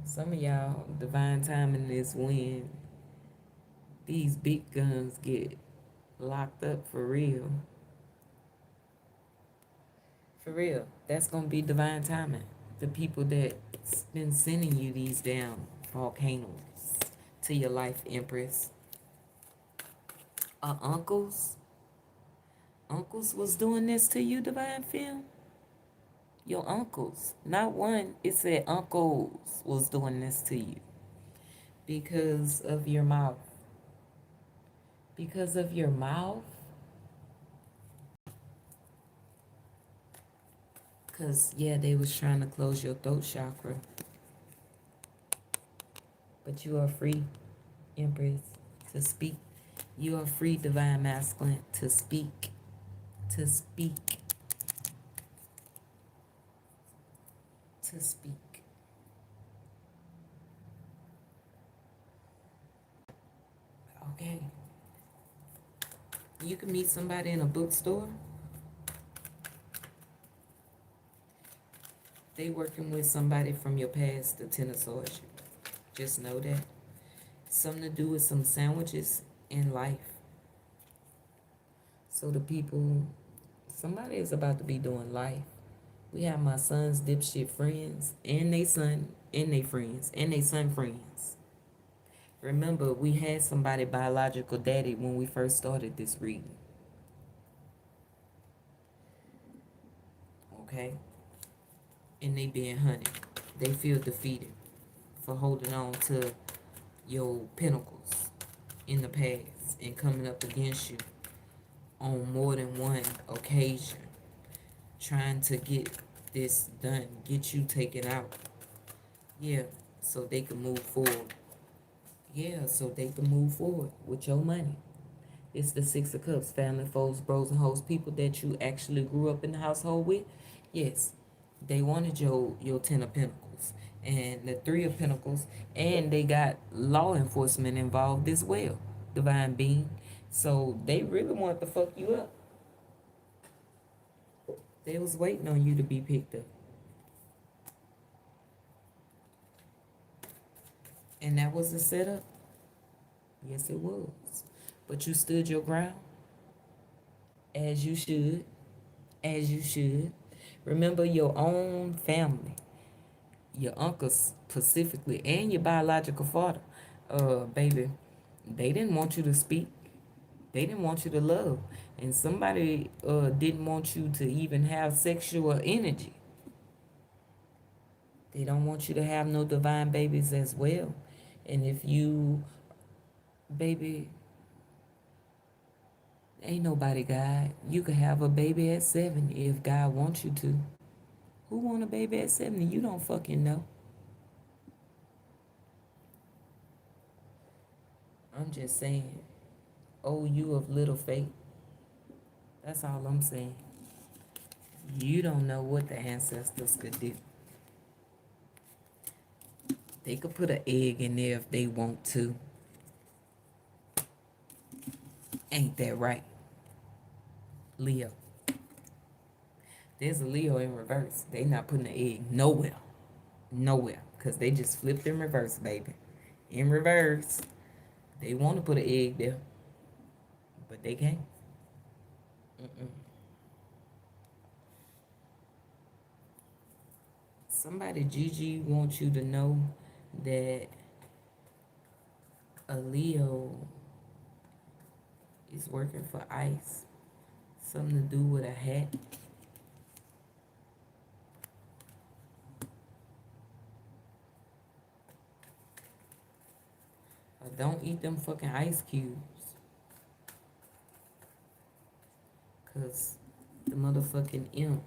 Some of y'all, divine timing is when these big guns get locked up for real. For real. That's going to be divine timing. The people that's been sending you these damn volcanoes to your life, Empress. Uncles? Uncles was doing this to you, divine film? Your uncles. Not one. It said uncles was doing this to you. Because of your mouth. Because of your mouth? Because, yeah, they was trying to close your throat chakra. But you are free, Empress, to speak. You are free, divine masculine, to speak. To speak. To speak. Okay. You can meet somebody in a bookstore. They working with somebody from your past, the Ten of Swords. Just know that. Something to do with some sandwiches in life. So the people, somebody is about to be doing life. We have my son's dipshit friends, and they son, and they friends, and they son friends. Remember, we had somebody biological daddy when we first started this reading. Okay? And they being hunted. They feel defeated for holding on to your pinnacles in the past and coming up against you on more than one occasion, trying to get this done, get you taken out. Yeah, so they can move forward. Yeah, so they can move forward with your money. It's the Six of Cups, family, foes, bros, and hoes, people that you actually grew up in the household with. Yes, they wanted your Ten of Pentacles and the Three of Pentacles, and they got law enforcement involved as well, divine being. So they really want to fuck you up. They was waiting on you to be picked up. And that was the setup. Yes, it was. But you stood your ground. As you should. As you should. Remember your own family. Your uncles specifically. And your biological father. Baby. They didn't want you to speak. They didn't want you to love. And somebody didn't want you to even have sexual energy. They don't want you to have no divine babies as well. And if you, baby, ain't nobody God. You could have a baby at 7 if God wants you to. Who want a baby at 70? You don't fucking know. I'm just saying, oh, you of little faith. That's all I'm saying. You don't know what the ancestors could do. They could put an egg in there if they want to. Ain't that right, Leo? There's a Leo in reverse. They not putting the egg nowhere. Nowhere. Because they just flipped in reverse, baby. In reverse. They want to put an egg there. But they can't. Mm-mm. Somebody, Gigi, wants you to know that a Leo is working for ICE. Something to do with a hat. Don't eat them fucking ice cubes. Cause the motherfucking M.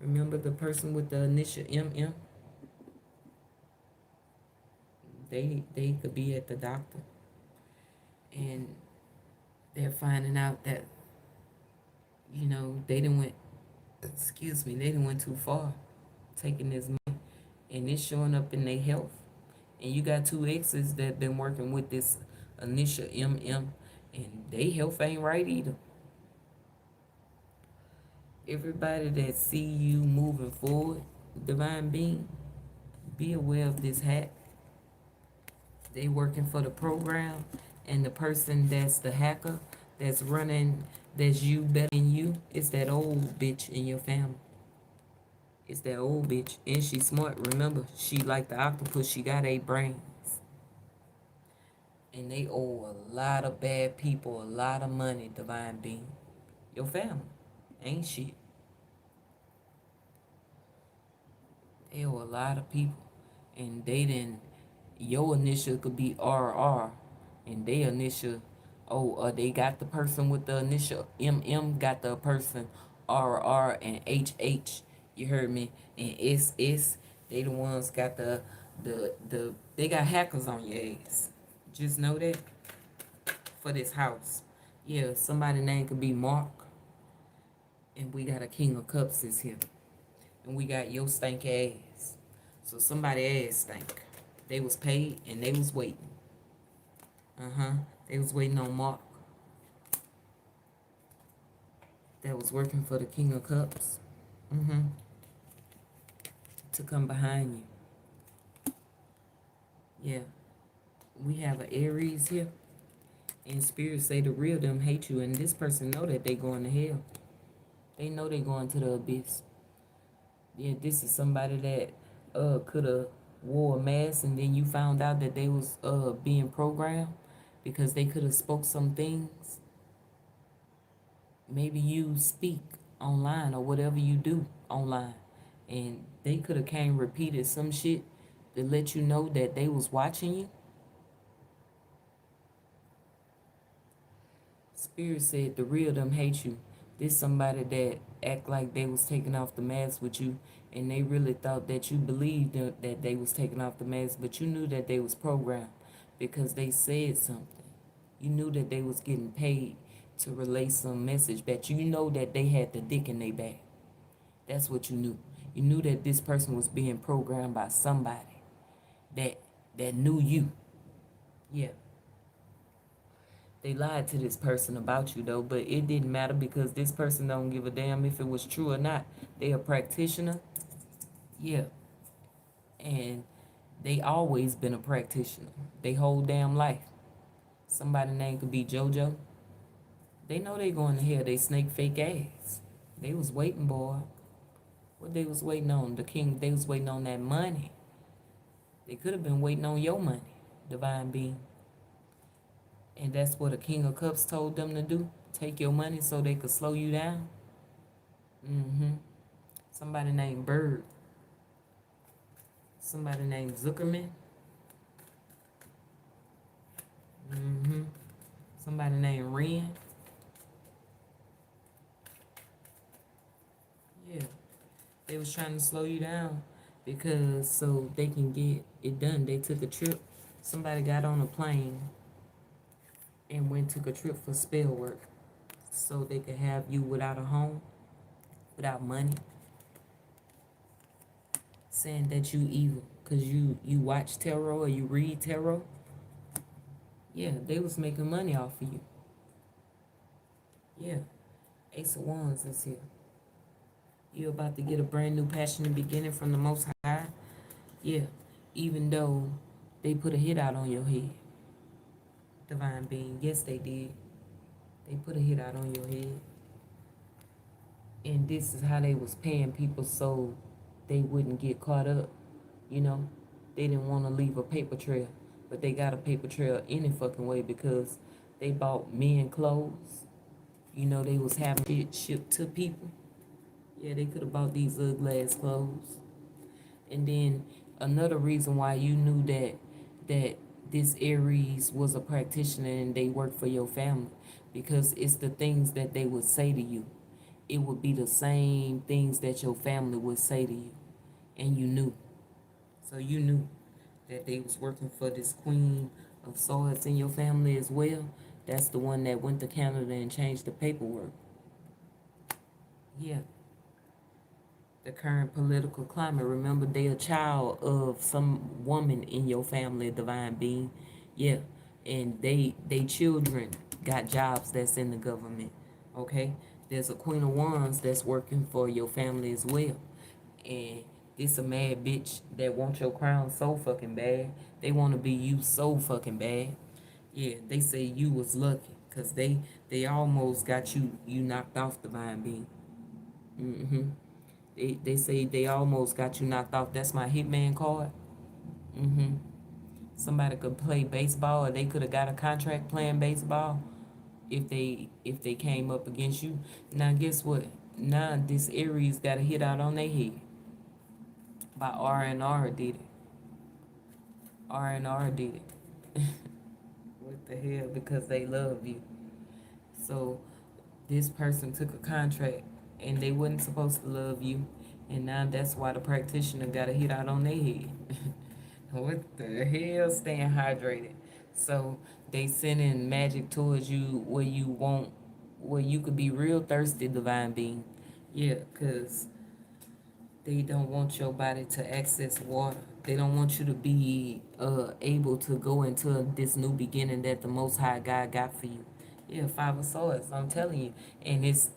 Remember the person with the initial MM? They could be at the doctor. And they're finding out that, they didn't went, they didn't went too far taking this money. And it's showing up in their health. And you got two exes that been working with this initial MM, and they health ain't right either. Everybody that see you moving forward, divine being, be aware of this hat. They working for the program, and the person that's the hacker, that's running, that's you better than you, it's that old bitch in your family. It's that old bitch, and she's smart. Remember, she like the octopus, she got 8 brains. And they owe a lot of bad people a lot of money, divine being. Your family ain't shit. They owe a lot of people. And they didn't, your initial could be RR. And they initial, they got the person with the initial MM, got the person RR and HH. You heard me? And SS, they the ones got they got hackers on your ass. Just know that. For this house. Yeah, somebody name could be Mark. And we got a King of Cups is here. And we got your stank ass. So somebody ass stank. They was paid and they was waiting. They was waiting on Mark. That was working for the King of Cups. To come behind you. Yeah. We have an Aries here. And spirits say the real them hate you, and this person know that they going to hell. They know they going to the abyss. Yeah, this is somebody that could have wore a mask, and then you found out that they was being programmed because they could have spoke some things. Maybe you speak online or whatever you do online, and they could have came repeated some shit to let you know that they was watching you. Spirit said the real them hate you. This somebody that act like they was taking off the mask with you, and they really thought that you believed that they was taking off the mask, but you knew that they was programmed because they said something. You knew that they was getting paid to relay some message, that you know that they had the dick in their back. That's what you knew. You knew that this person was being programmed by somebody that knew you. Yeah. They lied to this person about you though, but it didn't matter because this person don't give a damn if it was true or not. They a practitioner. Yeah. And they always been a practitioner. They whole damn life. Somebody name could be JoJo. They know they going to hell. They snake fake ass. They was waiting, boy. What they was waiting on? The king, they was waiting on that money. They could have been waiting on your money, divine being. And that's what a King of Cups told them to do. Take your money so they could slow you down. Somebody named Bird. Somebody named Zuckerman. Somebody named Ren. Yeah. They was trying to slow you down because so they can get it done. They took a trip. Somebody got on a plane and took a trip for spell work so they could have you without a home, without money, saying that you evil because you watch tarot or you read tarot. Yeah, they was making money off of you. Yeah, Ace of Wands is here. You're about to get a brand new passionate beginning from the Most High. Yeah, even though they put a hit out on your head, divine being. Yes, they did. They put a hit out on your head. And this is how they was paying people so they wouldn't get caught up. You know, they didn't want to leave a paper trail, but they got a paper trail any fucking way because they bought men clothes. You know, they was having shit shipped to people. Yeah, they could have bought these ugly ass clothes. And then another reason why you knew that this Aries was a practitioner and they worked for your family, because it's the things that they would say to you. It would be the same things that your family would say to you, and you knew. So you knew that they was working for this Queen of Swords in your family as well. That's the one that went to Canada and changed the paperwork. Yeah, the current political climate. Remember, they a child of some woman in your family, a divine being. Yeah, and they children got jobs that's in the government. Okay, there's a Queen of Wands that's working for your family as well, and this a mad bitch that wants your crown so fucking bad. They want to be you so fucking bad. Yeah, they say you was lucky because they almost got you knocked off, divine being. Mm-hmm. They say they almost got you knocked off. That's my hitman card. Mm-hmm. Somebody could play baseball, or they could have got a contract playing baseball if they came up against you. Now guess what? Now this Aries got a hit out on their head. By R&R did it. R&R did it. What the hell? Because they love you. So this person took a contract and they wasn't supposed to love you, and now that's why the practitioner got a hit out on their head. What the hell? Staying hydrated. So they sending magic towards you where you could be real thirsty, divine being. Yeah, cause they don't want your body to access water. They don't want you to be able to go into this new beginning that the Most High God got for you. Yeah, Five of Swords. I'm telling you, and it's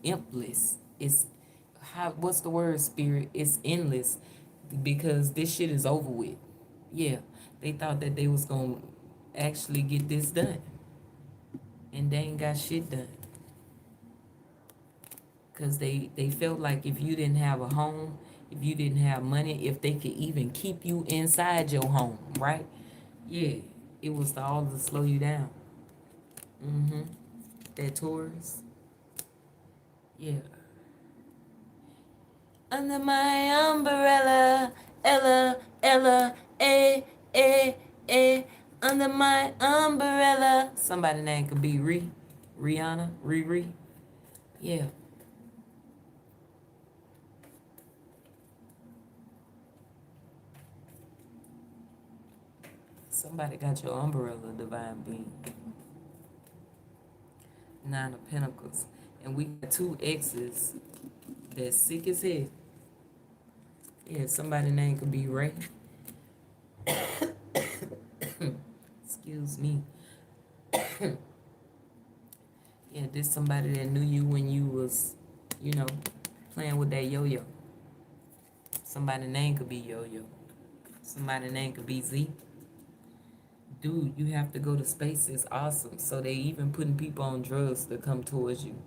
impless. It's how what's the word, spirit? It's endless because this shit is over with. Yeah, they thought that they was gonna actually get this done, and they ain't got shit done. Because they felt like if you didn't have a home, if you didn't have money, if they could even keep you inside your home, right? Yeah, it was all to slow you down. Mm-hmm. That Taurus, yeah. Under my umbrella, Ella, Ella, under my umbrella. Somebody name could be Rihanna, Riri. Yeah. Somebody got your umbrella, divine being. Nine of Pentacles. And we got two exes that's sick as hell. Yeah, somebody name could be Ray. Excuse me. Yeah, this somebody that knew you when you was, playing with that yo-yo. Somebody name could be yo-yo. Somebody name could be Z. Dude, you have to go to space. It's awesome. So they even putting people on drugs to come towards you.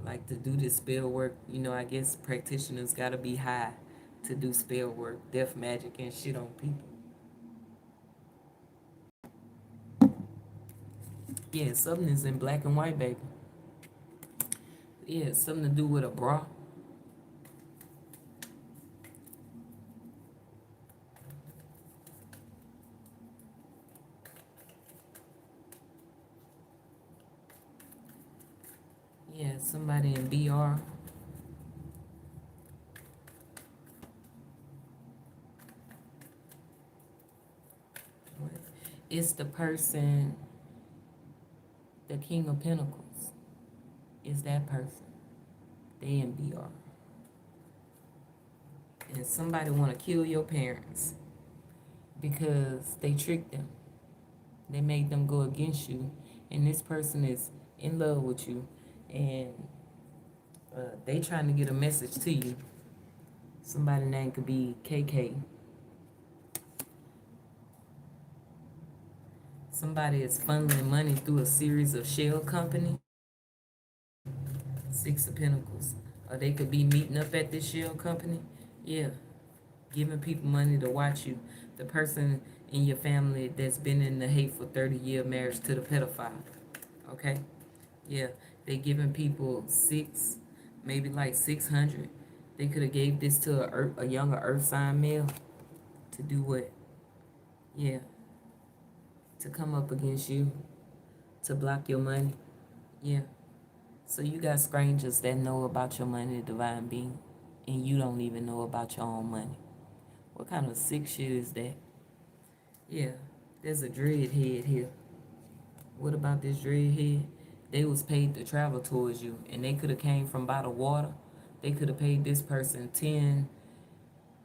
Like to do this spell work. I guess practitioners gotta be high to do spell work, death magic and shit on people. Yeah, something is in black and white, baby. Yeah, something to do with a bra. Yeah, somebody in BR. It's the person, the King of Pentacles. Is that person. They in BR. And somebody want to kill your parents because they tricked them. They made them go against you. And this person is in love with you, and they trying to get a message to you. Somebody name could be KK. Somebody is funneling money through a series of shell company. Six of Pentacles. Or they could be meeting up at this shell company. Yeah. Giving people money to watch you. The person in your family that's been in the hateful 30-year marriage to the pedophile. Okay? Yeah. They giving people maybe like 600. They could have gave this to a younger earth sign male to do what? Yeah. To come up against you. To block your money. Yeah. So you got strangers that know about your money, divine being, and you don't even know about your own money. What kind of sick shit is that? Yeah, there's a dread head here. What about this dread head? They was paid to travel towards you, and they could have came from by the water. They could have paid this person 10.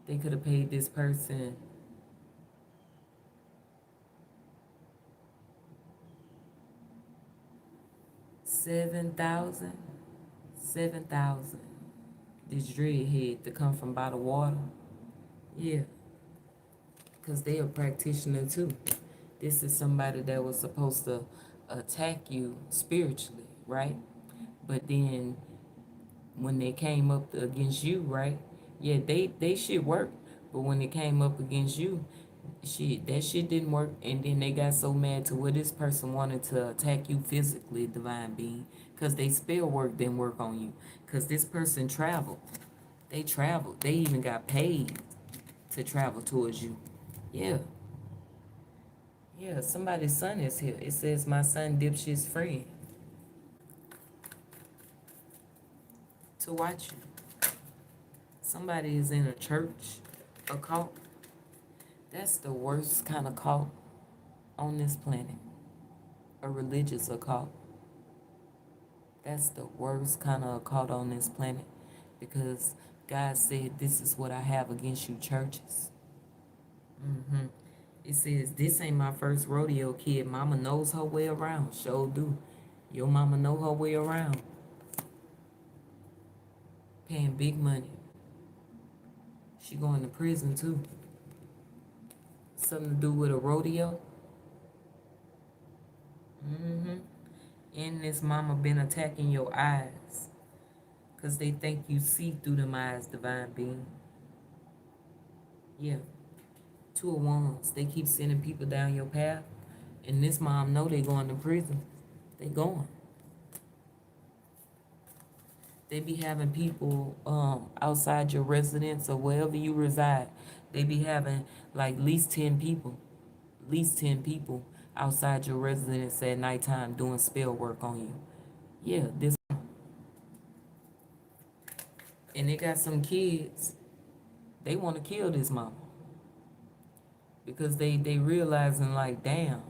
They could have paid this person 7,000. 7,000. This dread head to come from by the water. Yeah, because they a practitioner too. This is somebody that was supposed to attack you spiritually, right? But then when they came up against you, right? Yeah, they shit worked. But when it came up against you, that shit didn't work. And then they got so mad to where this person wanted to attack you physically, divine being, because they spell work didn't work on you. Because this person traveled. They traveled. They even got paid to travel towards you. Yeah. Yeah, somebody's son is here. It says my son dipshit's friend. To watch you. Somebody is in a church, a cult. That's the worst kind of cult on this planet. A religious occult. That's the worst kind of occult on this planet. Because God said, this is what I have against you, churches. It says, this ain't my first rodeo, kid. Mama knows her way around. Sure do. Your mama know her way around. Paying big money. She going to prison too. Something to do with a rodeo. And this mama been attacking your eyes. Because they think you see through them eyes, divine being. Yeah. Two of Wands. They keep sending people down your path. And this mom know they going to prison. They going. They be having people outside your residence or wherever you reside. They be having like at least 10 people. At least 10 people outside your residence at nighttime doing spell work on you. Yeah, this. And they got some kids. They want to kill this mama. Because they realizing like, damn,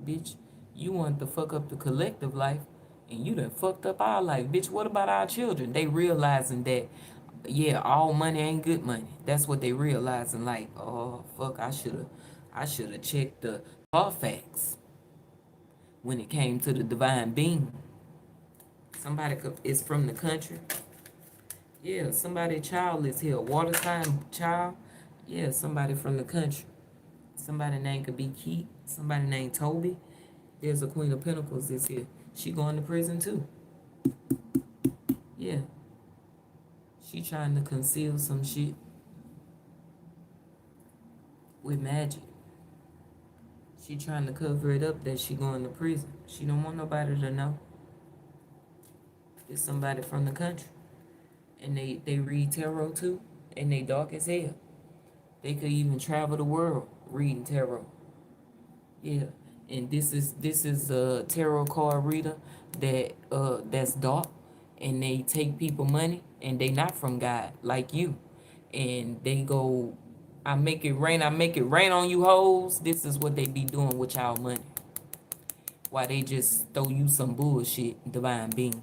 bitch, you want to fuck up the collective life and you done fucked up our life. Bitch, what about our children? They realizing that, yeah, all money ain't good money. That's what they realizing. Like, oh, fuck, I should have checked the Carfax when it came to the divine being. Somebody is from the country. Yeah, somebody child is here. Water sign child. Yeah, somebody from the country. Somebody name could be Keith. Somebody named Toby. There's a Queen of Pentacles is here. She going to prison too. Yeah. She trying to conceal some shit with magic. She trying to cover it up that she going to prison. She don't want nobody to know. It's somebody from the country. And they read tarot too. And they dark as hell. They could even travel the world reading tarot. Yeah. And this is a tarot card reader that's dark, and they take people money, and they not from God like you, and they go, I make it rain on you hoes. This is what they be doing with y'all money. Why they just throw you some bullshit, divine being.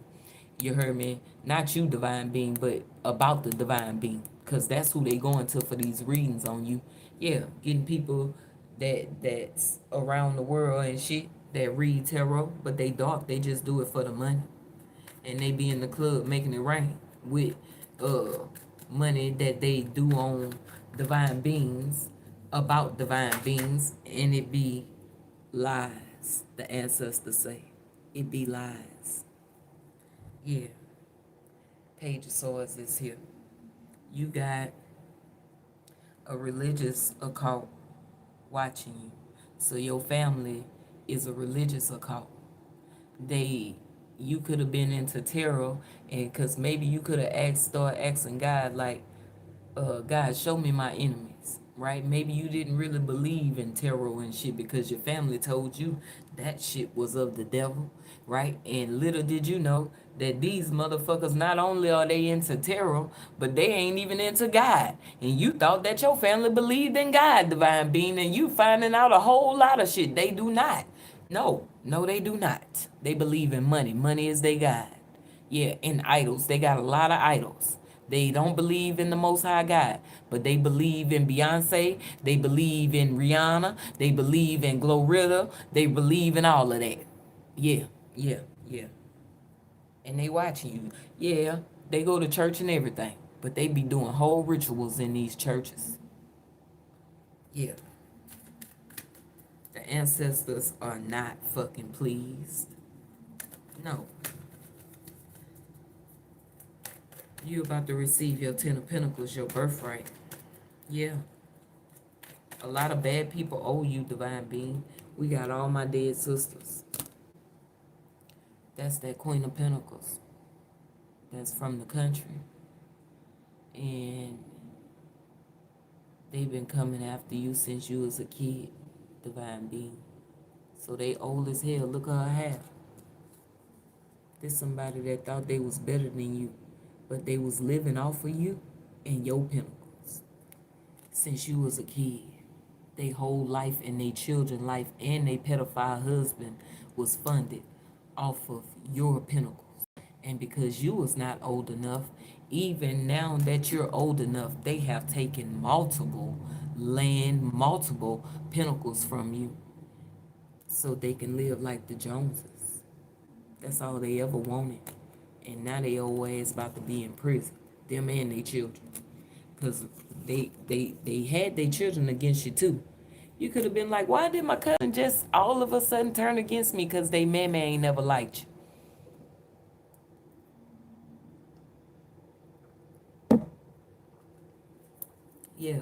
You heard me? Not you, divine being, but about the divine being, because that's who they going to for these readings on you. Yeah, getting people that's around the world and shit. that read tarot, but they dark. They just do it for the money. And they be in the club making it rain with money that they do on divine beings, about divine beings, and it be lies. The ancestors say it be lies. Yeah. Page of Swords is here. You got a religious occult watching you. So your family is a religious occult. You could have been into tarot, and because maybe you could have start asking God, like, God, show me my enemies, right? Maybe you didn't really believe in tarot and shit because your family told you that shit was of the devil, right? And little did you know that these motherfuckers, not only are they into tarot, but they ain't even into God. And you thought that your family believed in God, divine being, and you finding out a whole lot of shit. They do not. No, they do not. They believe in money. Money is their God. Yeah, and idols. They got a lot of idols. They don't believe in the Most High God, but they believe in Beyonce. They believe in Rihanna. They believe in Glorilla. They believe in all of that. Yeah, yeah, yeah. And they watching you. Yeah, they go to church and everything, but they be doing whole rituals in these churches. Yeah. The ancestors are not fucking pleased. No. You about to receive your Ten of Pentacles, your birthright. Yeah. A lot of bad people owe you, divine being. We got all my dead sisters. That's that Queen of Pentacles. That's from the country. And they've been coming after you since you was a kid, divine being. So they old as hell. Look at her hair. There's somebody that thought they was better than you, but they was living off of you and your pentacles since you was a kid. They whole life and they children life and they pedophile husband was funded off of your pentacles. And because you was not old enough, even now that you're old enough, they have taken multiple pentacles from you so they can live like the Joneses. That's all they ever wanted. And now they always about to be in prison. Them and their children. Because they had their children against you too. You could have been like, why did my cousin just all of a sudden turn against me? Because they mammy ain't never liked you. Yeah.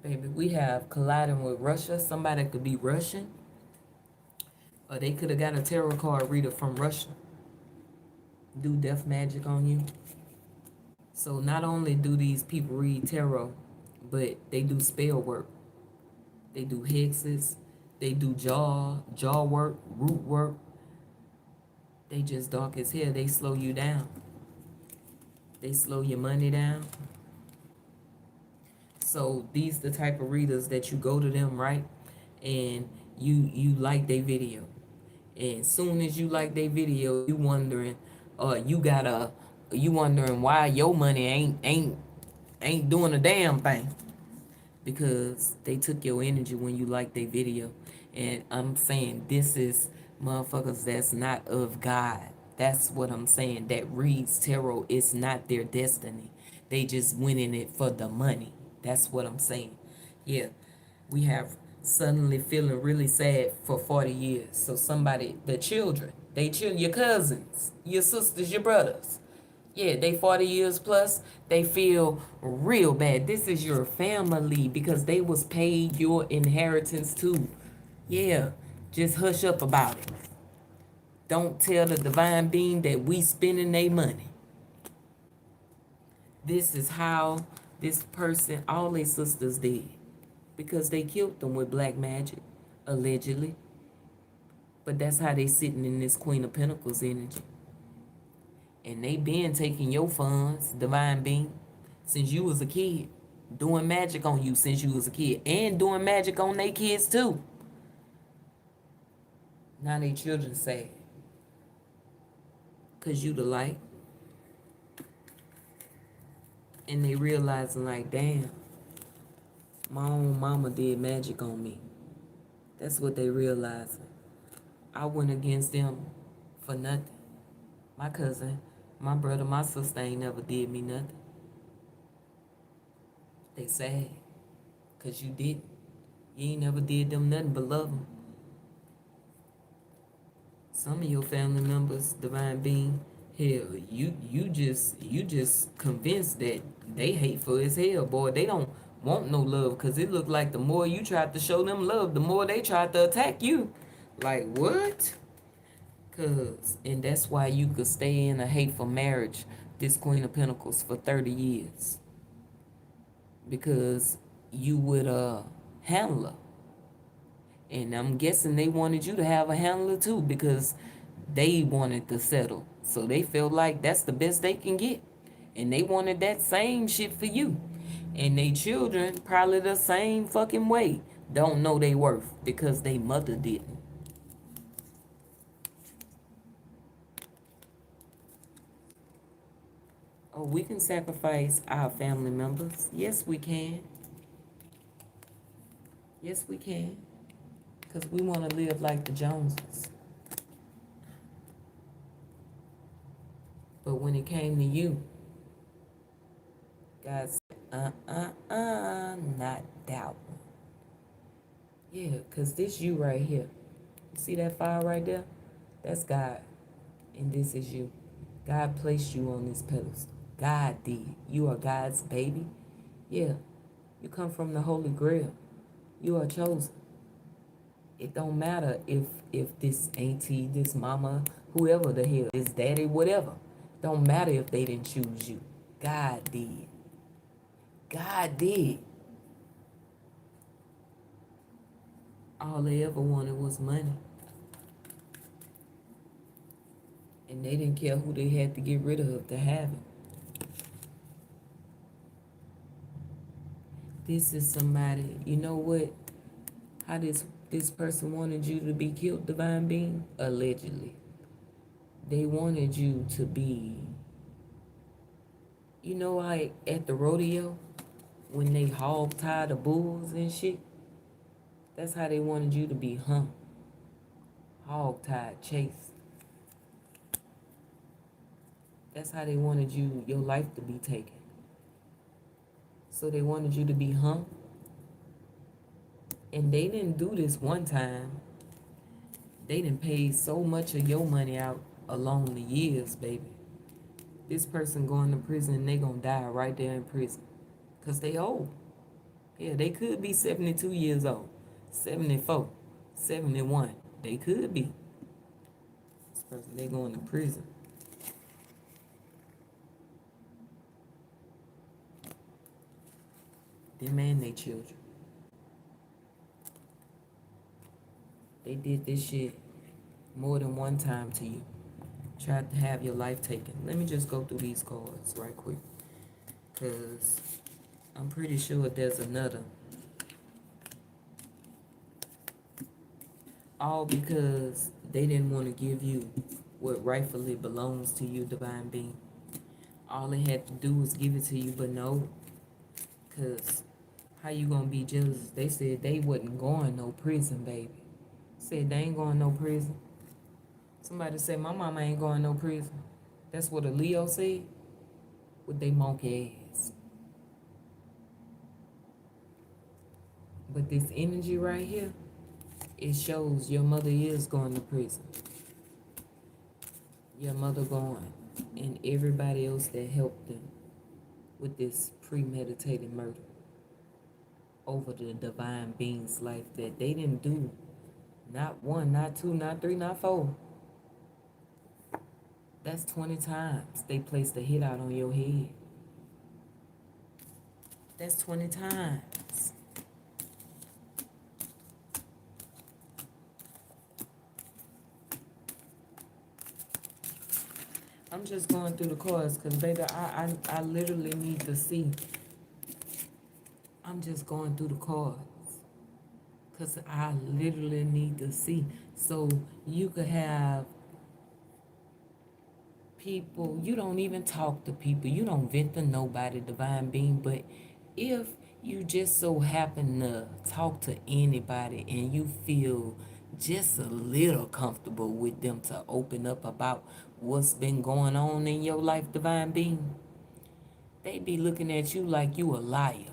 Baby, we have colliding with Russia. Somebody could be Russian. Or they could have got a tarot card reader from Russia. Do death magic on you. So not only do these people read tarot, but they do spell work. They do hexes. They do jaw work, root work. They just dark as hell. They slow you down. They slow your money down. So these the type of readers that you go to them, right? And you like their video. And soon as you like their video, you wondering, you wondering why your money ain't doing a damn thing. Because they took your energy when you like their video. And I'm saying this is motherfuckers that's not of God. That's what I'm saying. That reads tarot is not their destiny. They just went in it for the money. That's what I'm saying. Yeah. We have suddenly feeling really sad for 40 years. So somebody, the children, your cousins, your sisters, your brothers. Yeah, they 40 years plus, they feel real bad. This is your family because they was paid your inheritance too. Yeah, just hush up about it. Don't tell the divine being that we spending their money. This is how this person, all their sisters did. Because they killed them with black magic, allegedly. But that's how they sitting in this Queen of Pentacles energy. And they been taking your funds, divine being, since you was a kid. Doing magic on you since you was a kid. And doing magic on their kids too. Now they children sad. Because you the light. And they realizing like, damn, my own mama did magic on me. That's what they realizing. I went against them for nothing. My cousin, my brother, my sister ain't never did me nothing. They sad, cause you didn't. You ain't never did them nothing but love them. Some of your family members, Divine Being, hell, you just convinced that they hateful as hell, boy. They don't want no love, cause it look like the more you tried to show them love, the more they tried to attack you. Like what? Cause and that's why you could stay in a hateful marriage, this Queen of Pentacles, for 30 years. Because you would handle her. And I'm guessing they wanted you to have a handler too, because they wanted to settle. So they felt like that's the best they can get. And they wanted that same shit for you. And they children probably the same fucking way. Don't know they worth because they mother didn't. Oh, we can sacrifice our family members. Yes, we can. Yes, we can. Because we want to live like the Joneses. But when it came to you, God said, not that one. Yeah, because this you right here. You see that fire right there? That's God. And this is you. God placed you on this pedestal. God did. You are God's baby. Yeah. You come from the Holy Grail. You are chosen. It don't matter if this auntie, this mama, whoever the hell, this daddy, whatever. Don't matter if they didn't choose you. God did. God did. All they ever wanted was money. And they didn't care who they had to get rid of to have it. This is somebody, you know what? How this person wanted you to be killed, Divine Being? Allegedly. They wanted you to be, you know, like at the rodeo, when they hog tie the bulls and shit? That's how they wanted you to be hung. Hog tied, chased. That's how they wanted your life to be taken. So they wanted you to be hung. And they didn't do this one time. They didn't pay so much of your money out along the years, baby. This person going to prison, they gonna die right there in prison. Because they old. Yeah, they could be 72 years old, 74, 71. They could be. This person, they going to prison. Them and their children. They did this shit more than one time to you. Tried to have your life taken. Let me just go through these cards right quick. Because I'm pretty sure there's another. All because they didn't want to give you what rightfully belongs to you, Divine Being. All they had to do was give it to you, but no. Because how you gonna be jealous? They said they wasn't going no prison, baby. Said they ain't going no prison. Somebody said my mama ain't going no prison. That's what a Leo said with they monkey ass. But this energy right here, it shows your mother is going to prison. Your mother going, and everybody else that helped them with this premeditated murder over the Divine Being's life that they didn't do. Not one, not two, not three, not four. That's 20 times they placed a hit out on your head. That's 20 times. I'm just going through the cards because, baby, I literally need to see. I'm just going through the cards because I literally need to see. So you could have people, you don't even talk to people, you don't vent to nobody, Divine Being, but if you just so happen to talk to anybody and you feel just a little comfortable with them to open up about what's been going on in your life, divine being, they be looking at you like you a liar.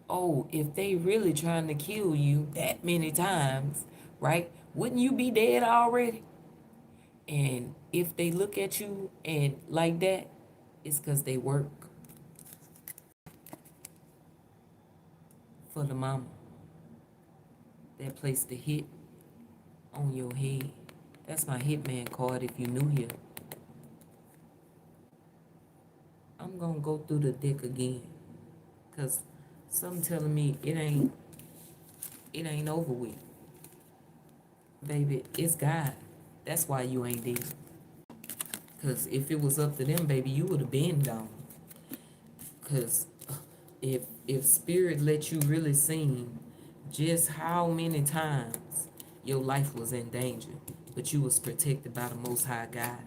Oh, if they really trying to kill you that many times, right? Wouldn't you be dead already? And if they look at you and like that, it's because they work for the mama that placed the hit on your head. That's my hitman card if you new here. I'm gonna go through the deck again. Cause something telling me it ain't over with. Baby, it's God. That's why you ain't dead. Cause if it was up to them, baby, you would have been gone. Cause if spirit let you really see just how many times your life was in danger, but you was protected by the Most High God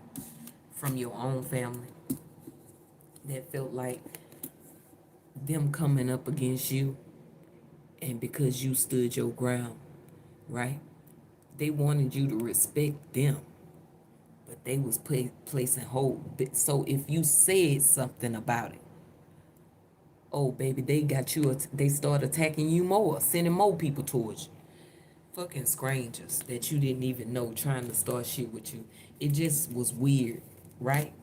from your own family that felt like them coming up against you, and because you stood your ground, right? They wanted you to respect them, but they was placing hold. So if you said something about it, oh baby, they got you. They start attacking you more, sending more people towards you. Fucking strangers that you didn't even know trying to start shit with you. It just was weird, right?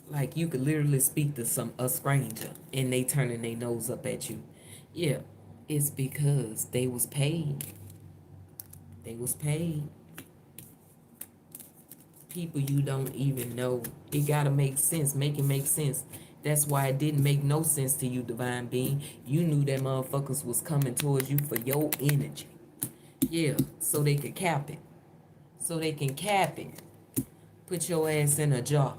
Like you could literally speak to a stranger and they turning their nose up at you. Yeah, it's because they was paid. They was paid. People you don't even know. It gotta make sense. Make it make sense. That's why it didn't make no sense to you, divine being. You knew that motherfuckers was coming towards you for your energy. Yeah, so they could cap it. So they can cap it. Put your ass in a jar.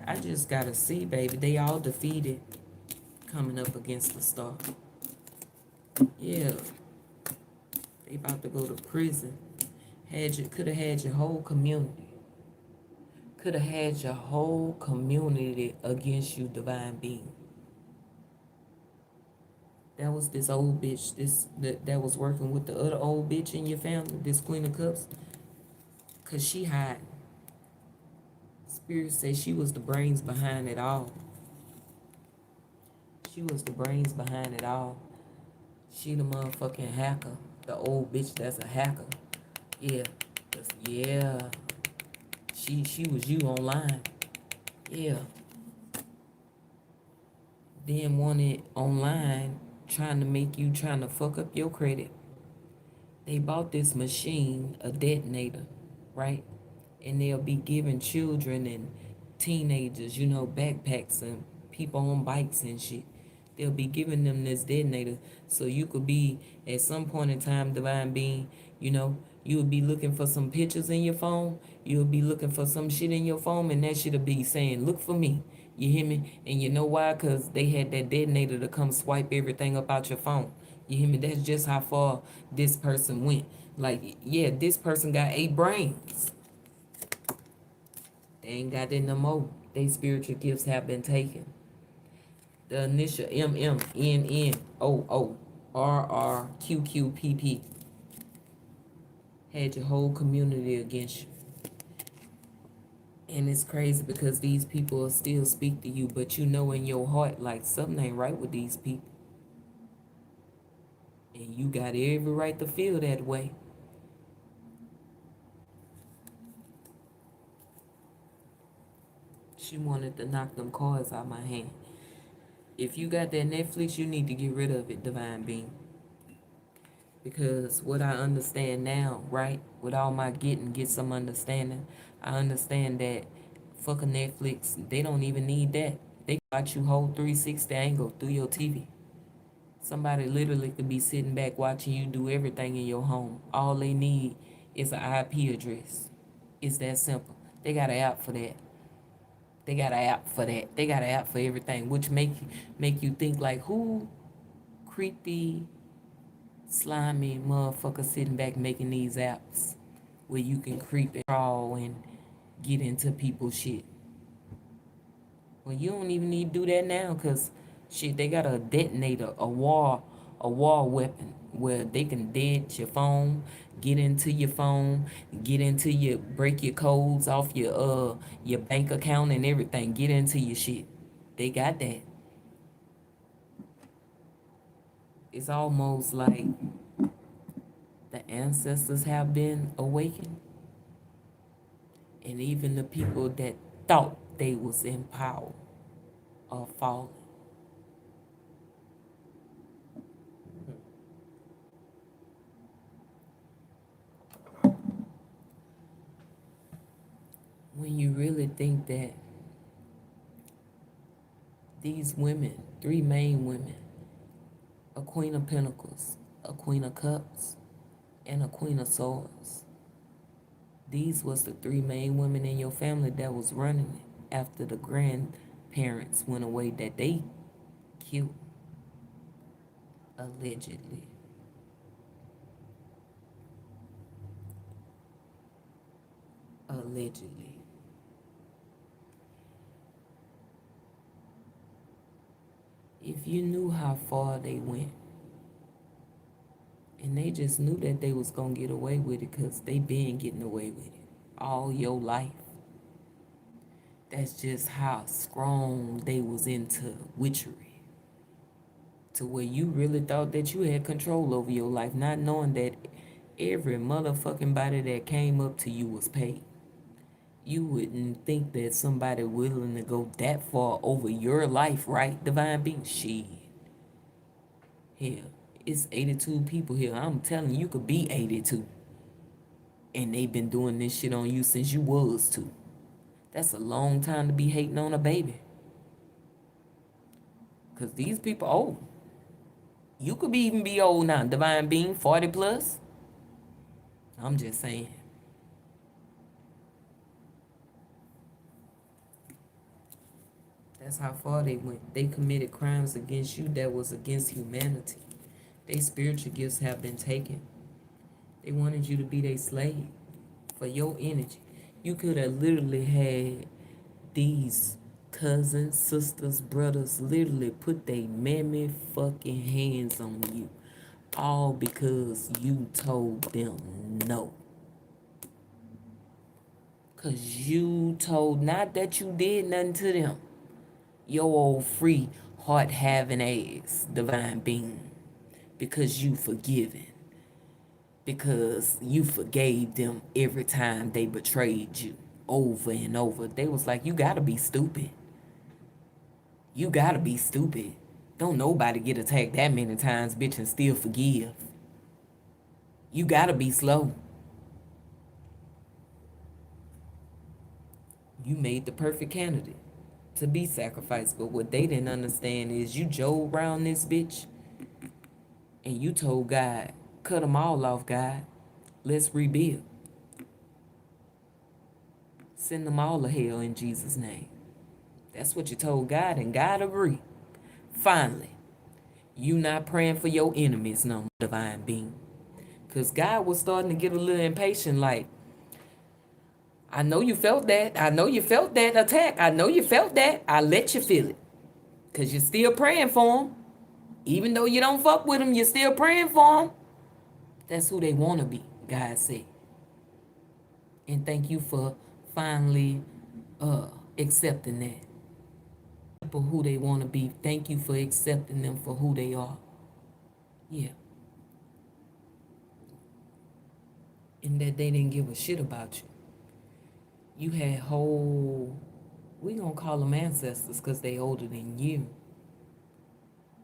I just gotta see, baby. They all defeated coming up against the star. Yeah, they about to go to prison. Could have had your whole community. Could have had your whole community against you, divine being. That was this old bitch, that was working with the other old bitch in your family, this Queen of Cups. Cause she hiding. Spirit says she was the brains behind it all. She was the brains behind it all. She the motherfucking hacker. The old bitch that's a hacker. Yeah. Yeah. She was you online. Yeah. Then wanted online trying to fuck up your credit. They bought this machine, a detonator, right? And they'll be giving children and teenagers, backpacks and people on bikes and shit. They'll be giving them this detonator so you could be, at some point in time, divine being, you would be looking for some pictures in your phone. You'll be looking for some shit in your phone, and that shit'll be saying, look for me. You hear me? And you know why? Because they had that detonator to come swipe everything up out your phone. You hear me? That's just how far this person went. Like, yeah, this person got 8 brains. They ain't got that no more. They spiritual gifts have been taken. The initial MMNNOORRQQPP had your whole community against you. And it's crazy because these people will still speak to you, but you know in your heart, like, something ain't right with these people. And you got every right to feel that way. She wanted to knock them cards out my hand. If you got that Netflix, you need to get rid of it, divine being. Because what I understand now, right, with all my get some understanding, I understand that fucking Netflix, they don't even need that. They watch you whole 360 angle through your TV. Somebody literally could be sitting back watching you do everything in your home. All they need is an IP address. It's that simple. They got an app for that. They got an app for that. They got an app for everything, which make you think like, who creepy, slimy motherfucker sitting back making these apps where you can creep and crawl and get into people's shit. Well, you don't even need to do that now because shit, they got a detonator, a war a war weapon where they can dead your phone, get into your phone, get into your break your codes off your bank account and everything, get into your shit. They got that. It's almost like the ancestors have been awakened, and even the people that thought they was in power are falling. When you really think that these women, three main women, a Queen of Pentacles, a Queen of Cups, and a Queen of Swords, these was the three main women in your family that was running it after the grandparents went away that they killed, allegedly. Allegedly. If you knew how far they went, and they just knew that they was gonna get away with it because they been getting away with it all your life. That's just how strong they was into witchery. To where you really thought that you had control over your life, not knowing that every motherfucking body that came up to you was paid. You wouldn't think that somebody willing to go that far over your life, right, divine being? Shit. Hell, it's 82 people here. I'm telling you, you could be 82. And they've been doing this shit on you since you was 2. That's a long time to be hating on a baby. Because these people old. You could even be old now, divine being, 40 plus. I'm just saying. That's how far they went. They committed crimes against you that was against humanity. Their spiritual gifts have been taken. They wanted you to be their slave for your energy. You could have literally had these cousins, sisters, brothers literally put their mammy fucking hands on you. All because you told them no. Because you told, not that you did nothing to them. Your old free heart having ass, divine being. Because you forgiven. Because you forgave them every time they betrayed you over and over. They was like, you gotta be stupid. You gotta be stupid. Don't nobody get attacked that many times, bitch, and still forgive. You gotta be slow. You made the perfect candidate to be sacrificed. But what they didn't understand is you drove around this bitch and you told God, cut them all off, God. Let's rebuild. Send them all to hell in Jesus' name. That's what you told God, and God agreed. Finally, you not praying for your enemies no more, divine being. Because God was starting to get a little impatient, like, I know you felt that. I know you felt that attack. I know you felt that. I let you feel it. Because you're still praying for them. Even though you don't fuck with them, you're still praying for them. That's who they want to be, God said. And thank you for finally accepting that. For who they want to be. Thank you for accepting them for who they are. Yeah. And that they didn't give a shit about you. You had whole, we gonna call them ancestors because they older than you,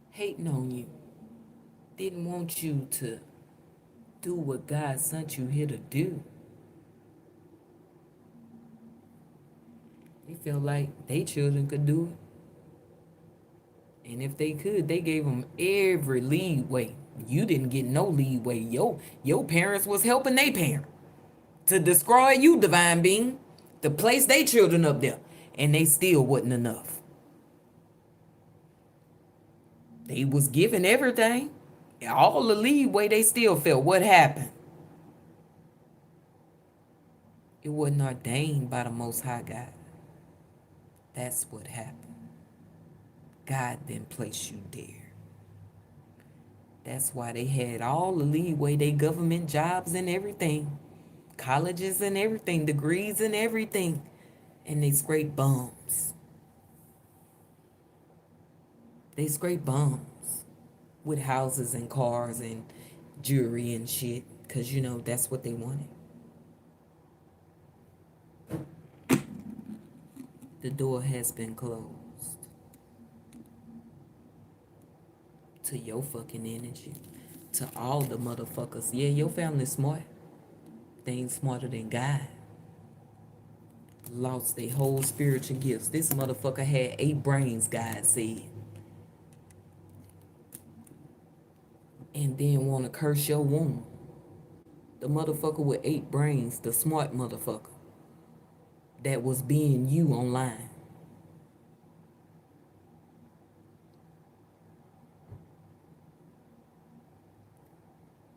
hating on you. Didn't want you to do what God sent you here to do. They felt like they children could do it. And if they could, they gave them every leeway. You didn't get no leeway. Your parents was helping their parent to destroy you, divine being, to place their children up there. And they still wasn't enough. They was given everything. All the leeway, they still felt. What happened? It wasn't ordained by the Most High God. That's what happened. God didn't place you there. That's why they had all the leeway, they government jobs and everything, colleges and everything, degrees and everything, and they scrape bums. They scrape bums with houses and cars and jewelry and shit, because you know that's what they wanted. The door has been closed to your fucking energy. To all the motherfuckers. Yeah, your family's smart. They ain't smarter than God. Lost their whole spiritual gifts. This motherfucker had 8 brains, God said. And then want to curse your womb. The motherfucker with 8 brains, the smart motherfucker that was being you online.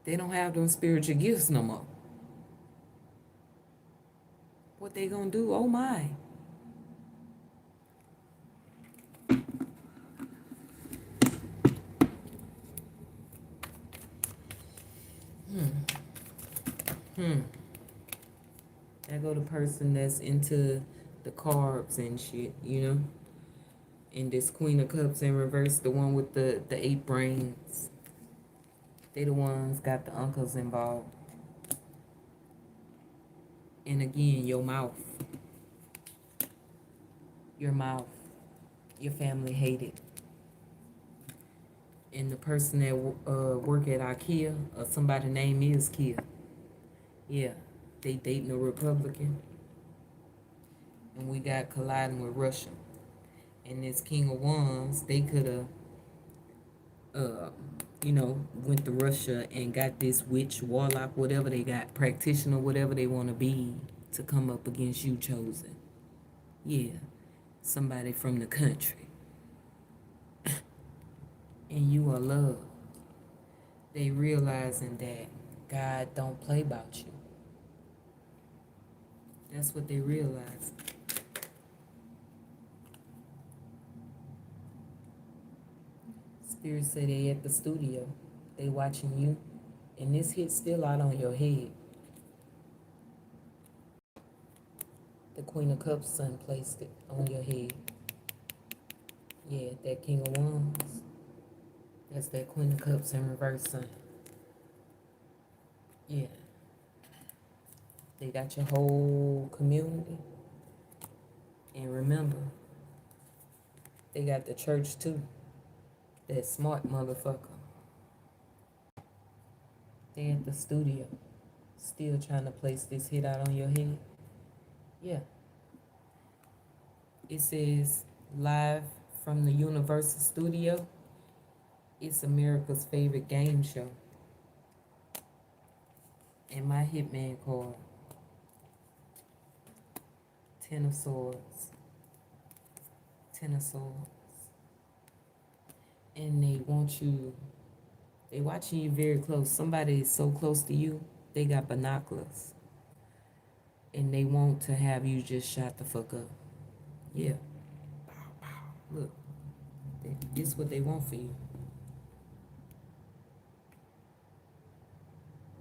They don't have them spiritual gifts no more. What they gonna do? Oh my. There go the person that's into the carbs and shit, you know? And this Queen of Cups in reverse, the one with the 8 brains. They the ones got the uncles involved. And again, your mouth. Your mouth. Your family hate it. And the person that work at IKEA, or somebody's name is Kia. Yeah, they dating a Republican. And we got colliding with Russia. And this King of Wands, they could have, went to Russia and got this witch, warlock, whatever they got, practitioner, whatever they want to be, to come up against you, chosen. Yeah, somebody from the country. And you are loved. They realizing that God don't play about you. That's what they realize. Spirit say they at the studio. They watching you. And this hit still out on your head. The Queen of Cups son placed it on your head. Yeah, that King of Wands. That's that Queen of Cups in reverse son. Yeah. They got your whole community. And remember, they got the church too. That smart motherfucker. They at the studio. Still trying to place this hit out on your head. Yeah. It says live from the Universal Studio. It's America's favorite game show. And my Hitman card. 10 of Swords. 10 of Swords. And they want you, they watching you very close. Somebody is so close to you, they got binoculars. And they want to have you just shot the fuck up. Yeah. Look, this is what they want for you.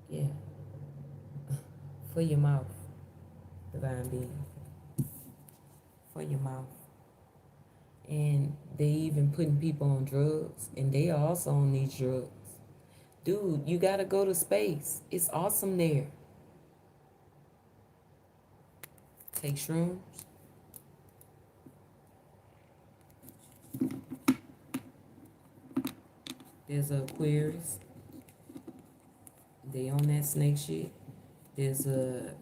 Yeah. For your mouth, divine being. For your mouth. And they even putting people on drugs, and they are also on these drugs. Dude, you gotta go to space. It's awesome there. Take shrooms. There's a Aquarius. They on that snake shit. There's a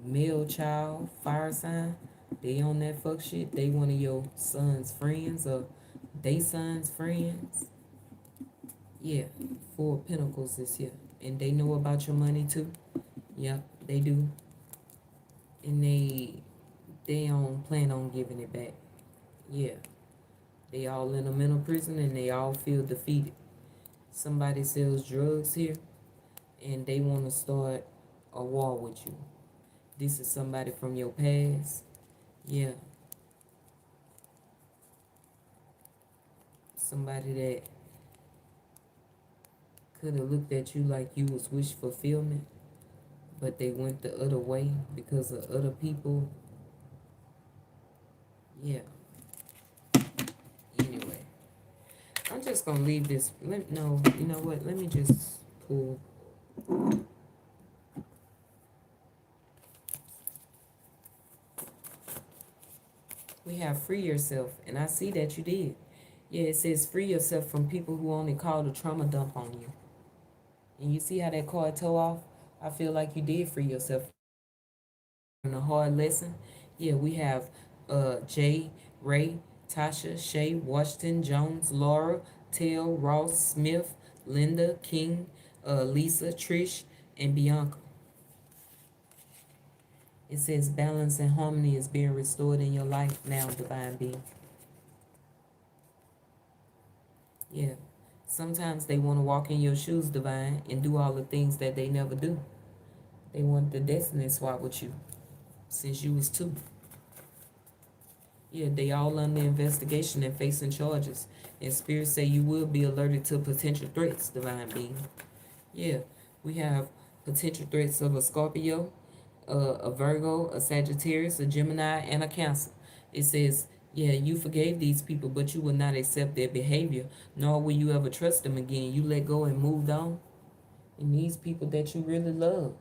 male child, fire sign. They on that fuck shit. They one of your son's friends or they son's friends. Yeah, 4 of Pentacles is here. And they know about your money too. Yep, they do. And they don't plan on giving it back. Yeah. They all in a mental prison and they all feel defeated. Somebody sells drugs here and they want to start a war with you. This is somebody from your past. Yeah. Somebody that Could have looked at you like you was wish fulfillment, but they went the other way because of other people. Yeah. Anyway, I'm just gonna leave this. No, you know what? Let me just pull. We have free yourself, and I see that you did. Yeah, it says free yourself from people who only call the trauma dump on you. And you see how that card tore off? I feel like you did free yourself from a hard lesson. Yeah, we have Jay, Ray, Tasha, Shay, Washington, Jones, Laura, Tell, Ross, Smith, Linda, King, Lisa, Trish, and Bianca. It says balance and harmony is being restored in your life now, divine being. Yeah. Sometimes they want to walk in your shoes, divine, and do all the things that they never do. They want the destiny swap with you since you was 2. Yeah, they all under investigation and facing charges. And spirits say you will be alerted to potential threats, divine being. Yeah, we have potential threats of a Scorpio, a Virgo, a Sagittarius, a Gemini, and a Cancer. It says, yeah, you forgave these people, but you will not accept their behavior, nor will you ever trust them again. You let go and moved on. And these people that you really love.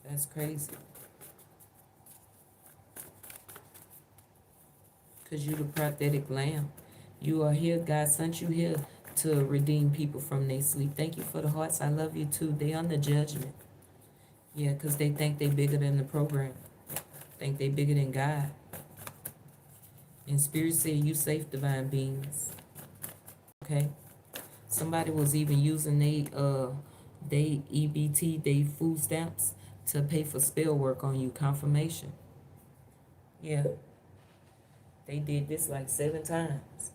That's crazy. Because you the prophetic lamb. You are here. God sent you here to redeem people from their sleep. Thank you for the hearts. I love you too. They under judgment. Yeah, because they think they bigger than the program. Think they bigger than God. And Spirit said you safe, divine beings. Okay? Somebody was even using they EBT, they food stamps to pay for spell work on you, confirmation. Yeah. They did this like 7 times.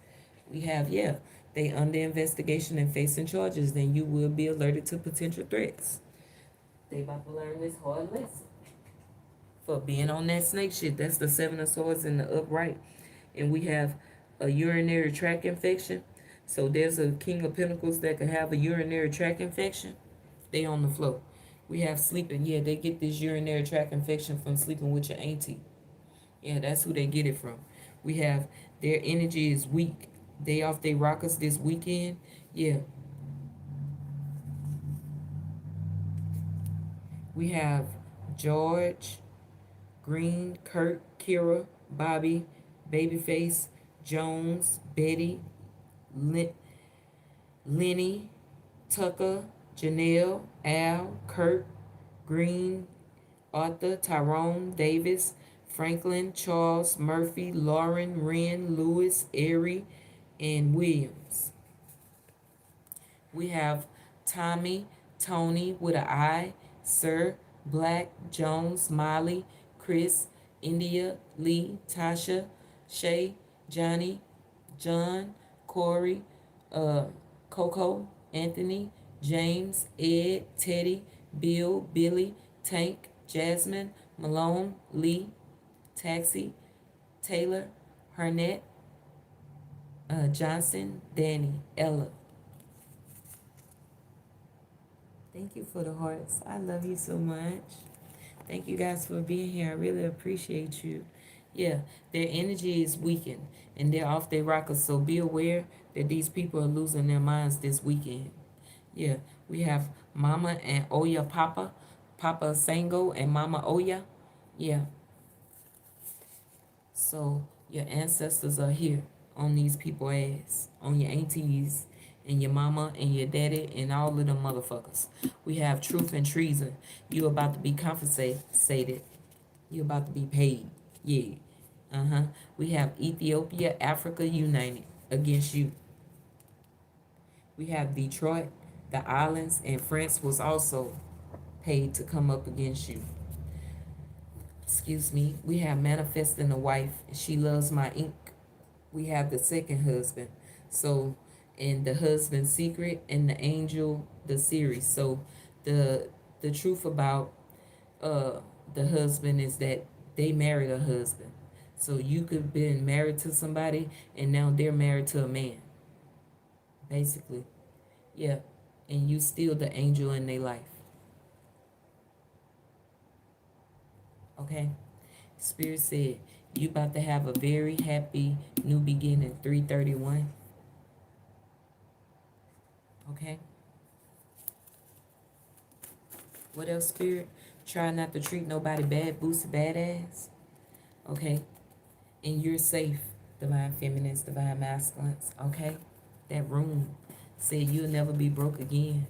We have, yeah, they under investigation and facing charges, then you will be alerted to potential threats. They about to learn this hard lesson for being on that snake shit. That's the 7 of Swords in the upright. And we have a urinary tract infection. So there's a King of Pentacles that could have a urinary tract infection. They on the floor. We have sleeping. Yeah, they get this urinary tract infection from sleeping with your auntie. Yeah, that's who they get it from. We have their energy is weak. They off they rockers this weekend. Yeah. We have George, Green, Kurt, Kira, Bobby, Babyface, Jones, Betty, Lenny, Tucker, Janelle, Al, Kurt, Green, Arthur, Tyrone, Davis, Franklin, Charles, Murphy, Lauren, Wren, Lewis, Erie, and Williams. We have Tommy, Tony with an I, Sir, Black, Jones, Molly, Chris, India, Lee, Tasha, Shay, Johnny, John, Corey, Coco, Anthony, James, Ed, Teddy, Bill, Billy, Tank, Jasmine, Malone, Lee, Taxi, Taylor, Hernette, Johnson, Danny, Ella. Thank you for the hearts. I love you so much. Thank you guys for being here. I really appreciate you. Yeah, their energy is weakened and they're off their rockers. So be aware that these people are losing their minds this weekend. Yeah, we have Mama and Oya Papa, Papa Sango and Mama Oya. Yeah. So your ancestors are here on these people ass, on your aunties and your mama and your daddy and all of them motherfuckers. We have truth and treason. You about to be compensated. You about to be paid. Yeah. We have Ethiopia, Africa united against you. We have Detroit, the islands, and France was also paid to come up against you. Excuse me. We have manifesting a wife. She loves my ink. We have the second husband. So, and the husband secret and the angel, the series. So, the truth about the husband is that they married a husband. So you could have been married to somebody and now they're married to a man. basically. Yeah. And you still the angel in their life. Okay? Spirit said, you about to have a very happy new beginning, 331. Okay? What else, Spirit? Try not to treat nobody bad, boost badass. Okay? And you're safe, divine feminines, divine masculines. Okay? That room said you'll never be broke again.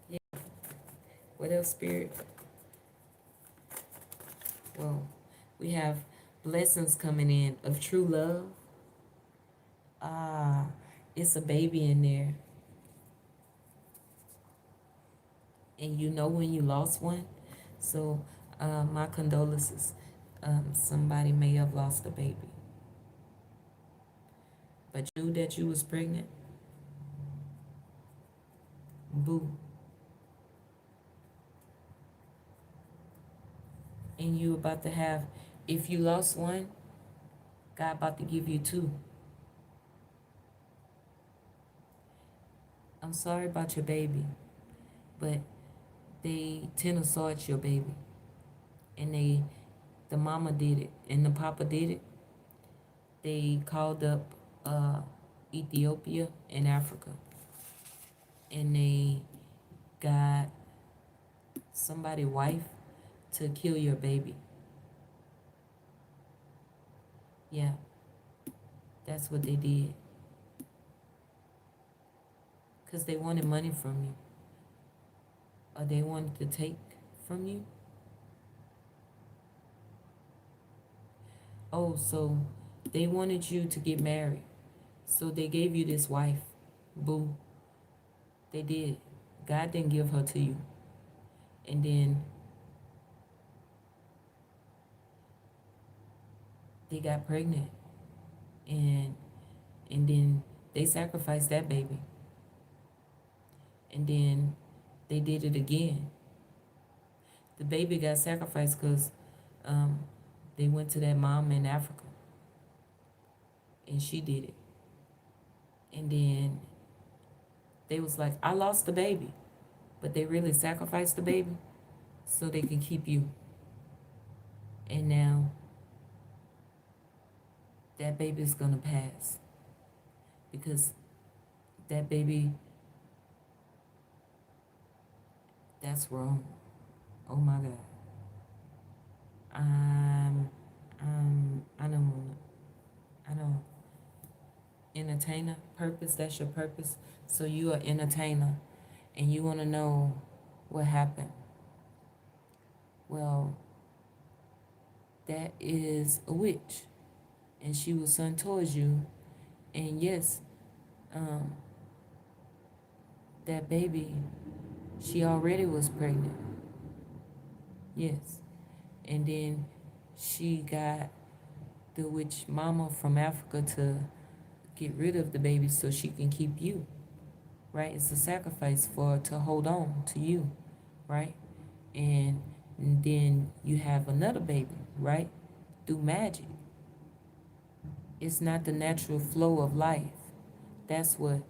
Yeah. What else, Spirit? Well, we have blessings coming in of true love. Ah, it's a baby in there. And you know when you lost one. So, my condolences. Somebody may have lost a baby. But you knew that you was pregnant. Boo. And you about to have, if you lost one, God about to give you two. I'm sorry about your baby, but they tennis your baby. And the mama did it, and the papa did it. They called up Ethiopia and Africa, and they got somebody's wife to kill your baby. Yeah, that's what they did. Because they wanted money from you, or they wanted to take from you. Oh, so they wanted you to get married. So they gave you this wife. Boo. They did. God didn't give her to you. And then they got pregnant. And then they sacrificed that baby. And then they did it again. The baby got sacrificed because they went to that mom in Africa. And she did it. And then they was like, I lost the baby. But they really sacrificed the baby so they can keep you. And now that baby's gonna pass. Because that baby, that's wrong. Oh my God. I don't. Entertainer, purpose, that's your purpose. So you are entertainer and you want to know what happened. Well, that is a witch and she was sent towards you. And yes, that baby, she already was pregnant. Yes. And then she got the witch mama from Africa to get rid of the baby so she can keep you. Right? It's a sacrifice for to hold on to you, right? And then you have another baby, right? Through magic. It's not the natural flow of life. That's what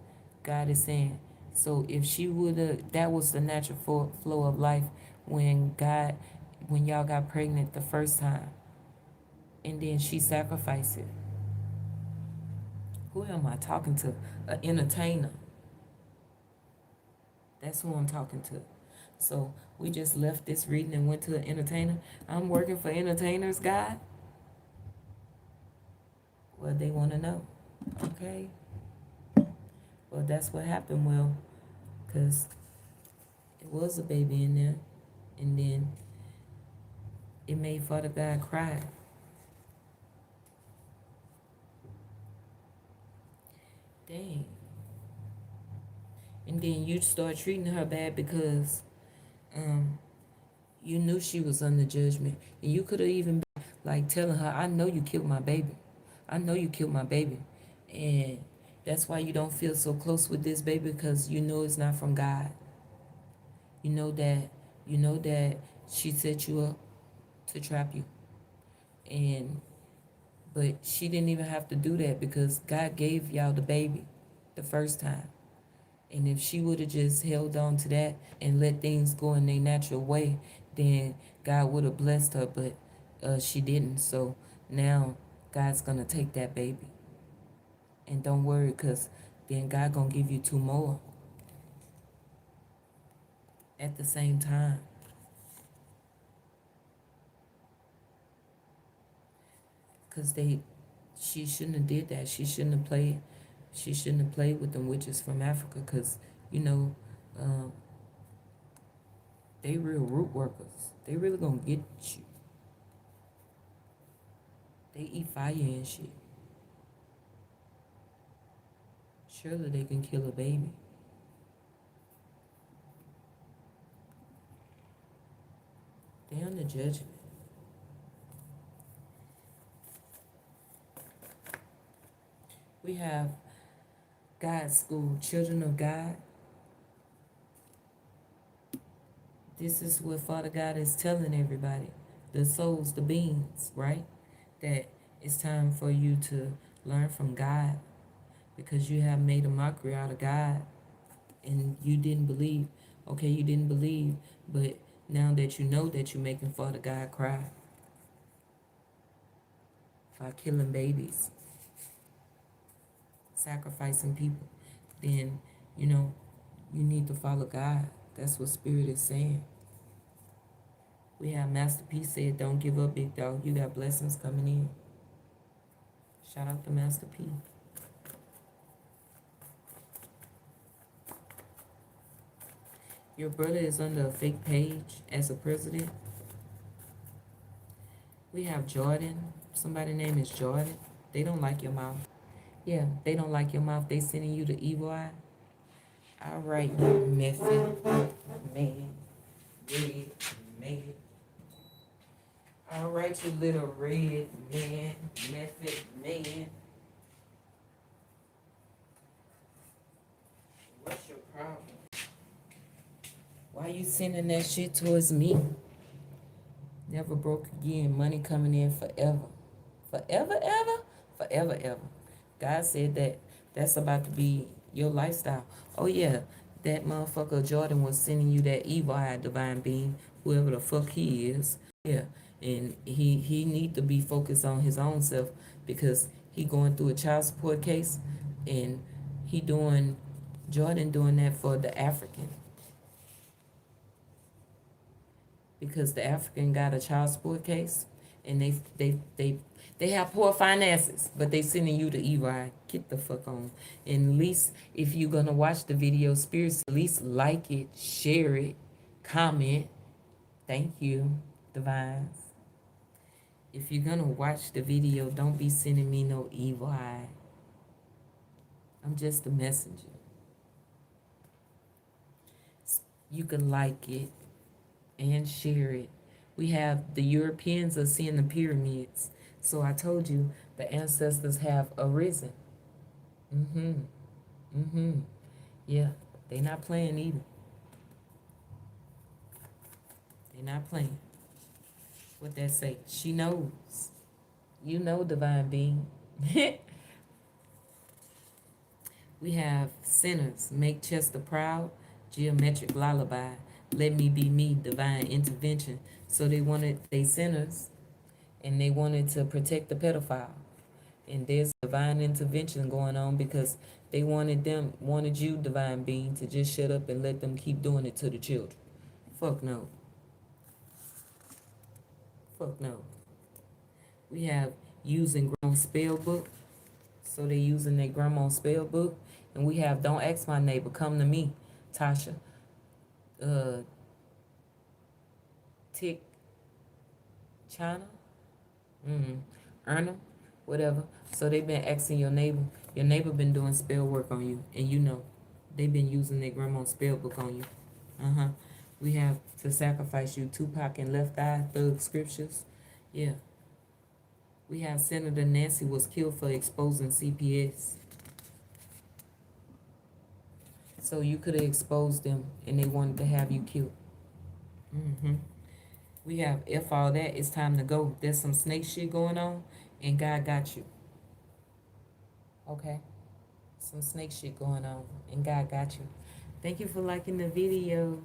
God is saying. So if she would have, that was the natural flow of life when y'all got pregnant the first time. And then she sacrificed it. Who am I talking to? An entertainer. That's who I'm talking to. So we just left this reading and went to an entertainer. I'm working for entertainers, God. Well, they want to know. Okay. Well, that's what happened. Well, because it was a baby in there. And then it made Father God cry. Dang. And then you start treating her bad because you knew she was under judgment. And you could have even been like telling her, I know you killed my baby. I know you killed my baby. And that's why you don't feel so close with this baby because you know it's not from God. You know that she set you up to trap you. But she didn't even have to do that because God gave y'all the baby. the first time. And if she would have just held on to that and let things go in their natural way, then God would have blessed her, but she didn't. So now God's going to take that baby. And don't worry, because then God going to give you two more at the same time. Because she shouldn't have did that. She shouldn't have played with them witches from Africa, because, you know, they real root workers. They really gonna get you. They eat fire and shit. Surely they can kill a baby. They on the judgment. We have God's school, children of God. This is what Father God is telling everybody, the souls, the beings, right? That it's time for you to learn from God, because you have made a mockery out of God and you didn't believe. Okay, you didn't believe, but now that you know that you're making Father God cry by killing babies, sacrificing people, then, you know, you need to follow God. That's what Spirit is saying. We have Master P said, don't give up, big dog. You got blessings coming in. Shout out to Master P. Your brother is under a fake page as a president. We have Jordan. Somebody name is Jordan. They don't like your mouth. Yeah, they don't like your mouth. They sending you the evil eye. All right, you method man. Red man. All right, you little red man. Method man. What's your problem? Why you sending that shit towards me? Never broke again. Money coming in forever. Forever, ever? Forever, ever. God said that that's about to be your lifestyle. Oh, yeah. That motherfucker Jordan was sending you that evil eye, divine being, whoever the fuck he is. Yeah. And he need to be focused on his own self, because he going through a child support case, and Jordan doing that for the African. Because the African got a child support case, and they have poor finances, but they sending you the evil eye. Get the fuck on. And at least if you're gonna watch the video, spirits, at least like it, share it, comment. Thank you, divines. If you're gonna watch the video, don't be sending me no evil eye. I'm just a messenger. You can like it and share it. We have the Europeans are seeing the pyramids. So I told you the ancestors have arisen. Yeah, they not playing either. They not playing. What that say? She knows. You know, divine being. We have sinners. Make Chester proud. Geometric lullaby. Let me be me. Divine intervention. So they sinners, and they wanted to protect the pedophile. And there's divine intervention going on, because they wanted you, divine being, to just shut up and let them keep doing it to the children. Fuck no. Fuck no. We have using grandma's spell book. So they using their grandma's spell book. And we have don't ask my neighbor, come to me, Tasha. Tick China. Erna, whatever. So they've been asking your neighbor. Your neighbor been doing spell work on you, and you know they've been using their grandma's spell book on you. We have to sacrifice you, Tupac and Left Eye, Thug Scriptures. Yeah. We have Senator Nancy was killed for exposing CPS. So you could have exposed them, and they wanted to have you killed. We have F all that. It's time to go. There's some snake shit going on, and God got you. Okay? Some snake shit going on, and God got you. Thank you for liking the video.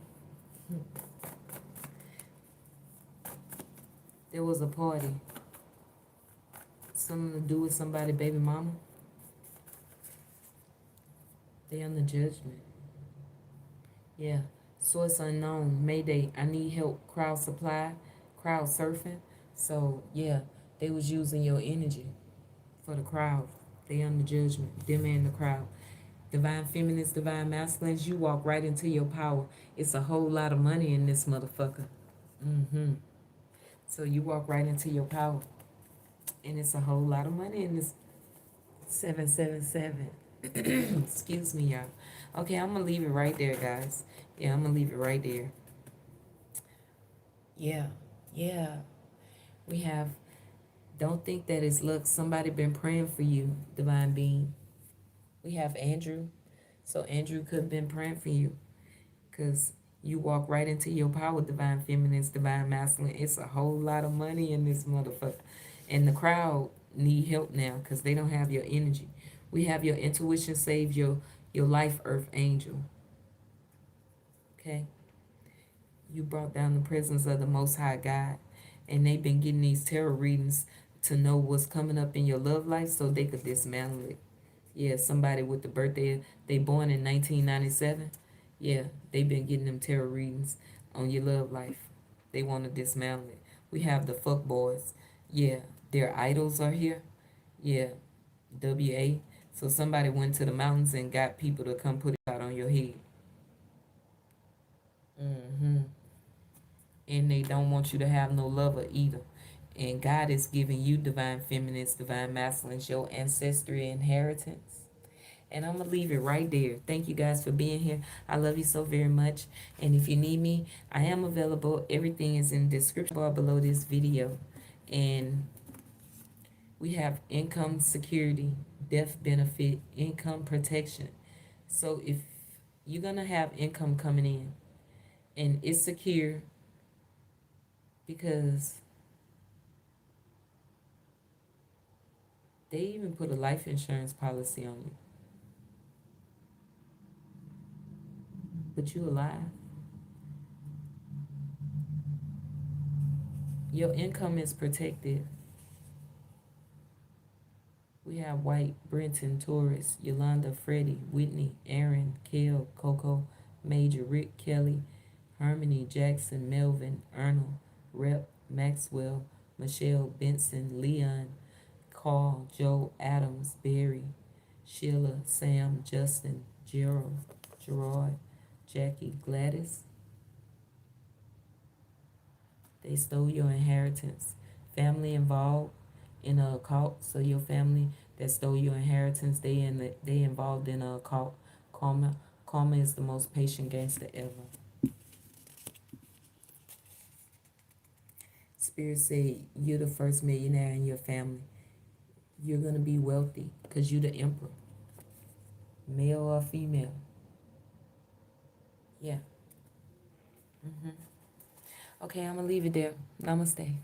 There was a party. Something to do with somebody, baby mama. They on the judgment. Yeah. Source unknown. Mayday. I need help. Crowd supply. Crowd surfing. So yeah, they was using your energy for the crowd. They on the judgment. Them and the crowd. Divine feminines, divine masculines, you walk right into your power. It's a whole lot of money in this motherfucker. So you walk right into your power. And it's a whole lot of money in this 777. Excuse me, y'all. Okay, I'm gonna leave it right there, guys. Yeah, I'm gonna leave it right there. Yeah, yeah. We have, don't think that it's luck. Somebody been praying for you, divine being. We have Andrew. So Andrew could have been praying for you. Because you walk right into your power, divine feminines, divine masculine. It's a whole lot of money in this motherfucker. And the crowd need help now because they don't have your energy. We have your intuition save your life, earth angel. Okay? You brought down the presence of the Most High God. And they've been getting these tarot readings to know what's coming up in your love life so they could dismantle it. Yeah, somebody with the birthday, they born in 1997. Yeah, they've been getting them tarot readings on your love life. They want to dismantle it. We have the fuck boys. Yeah, their idols are here. Yeah, WA. So somebody went to the mountains and got people to come put it out on your head. And they don't want you to have no lover either. And God is giving you divine feminines, divine masculines, your ancestry inheritance. And I'm going to leave it right there. Thank you guys for being here. I love you so very much. And if you need me, I am available. Everything is in the description bar below this video. And we have income security, death benefit, income protection. So if you're going to have income coming in and it's secure because they even put a life insurance policy on you. But you alive. Your income is protected. We have White, Brenton, Torres, Yolanda, Freddie, Whitney, Aaron, Kel, Coco, Major, Rick, Kelly, Harmony, Jackson, Melvin, Arnold, Rep, Maxwell, Michelle, Benson, Leon, Carl, Joe, Adams, Barry, Sheila, Sam, Justin, Gerald, Gerard, Jackie, Gladys. They stole your inheritance. Family involved in a occult, so your family that stole your inheritance, they involved in a occult. Karma is the most patient gangster ever. Spirit say you're the first millionaire in your family. You're gonna be wealthy because you're the emperor, male or female. Yeah. Okay, I'm gonna leave it there. Namaste.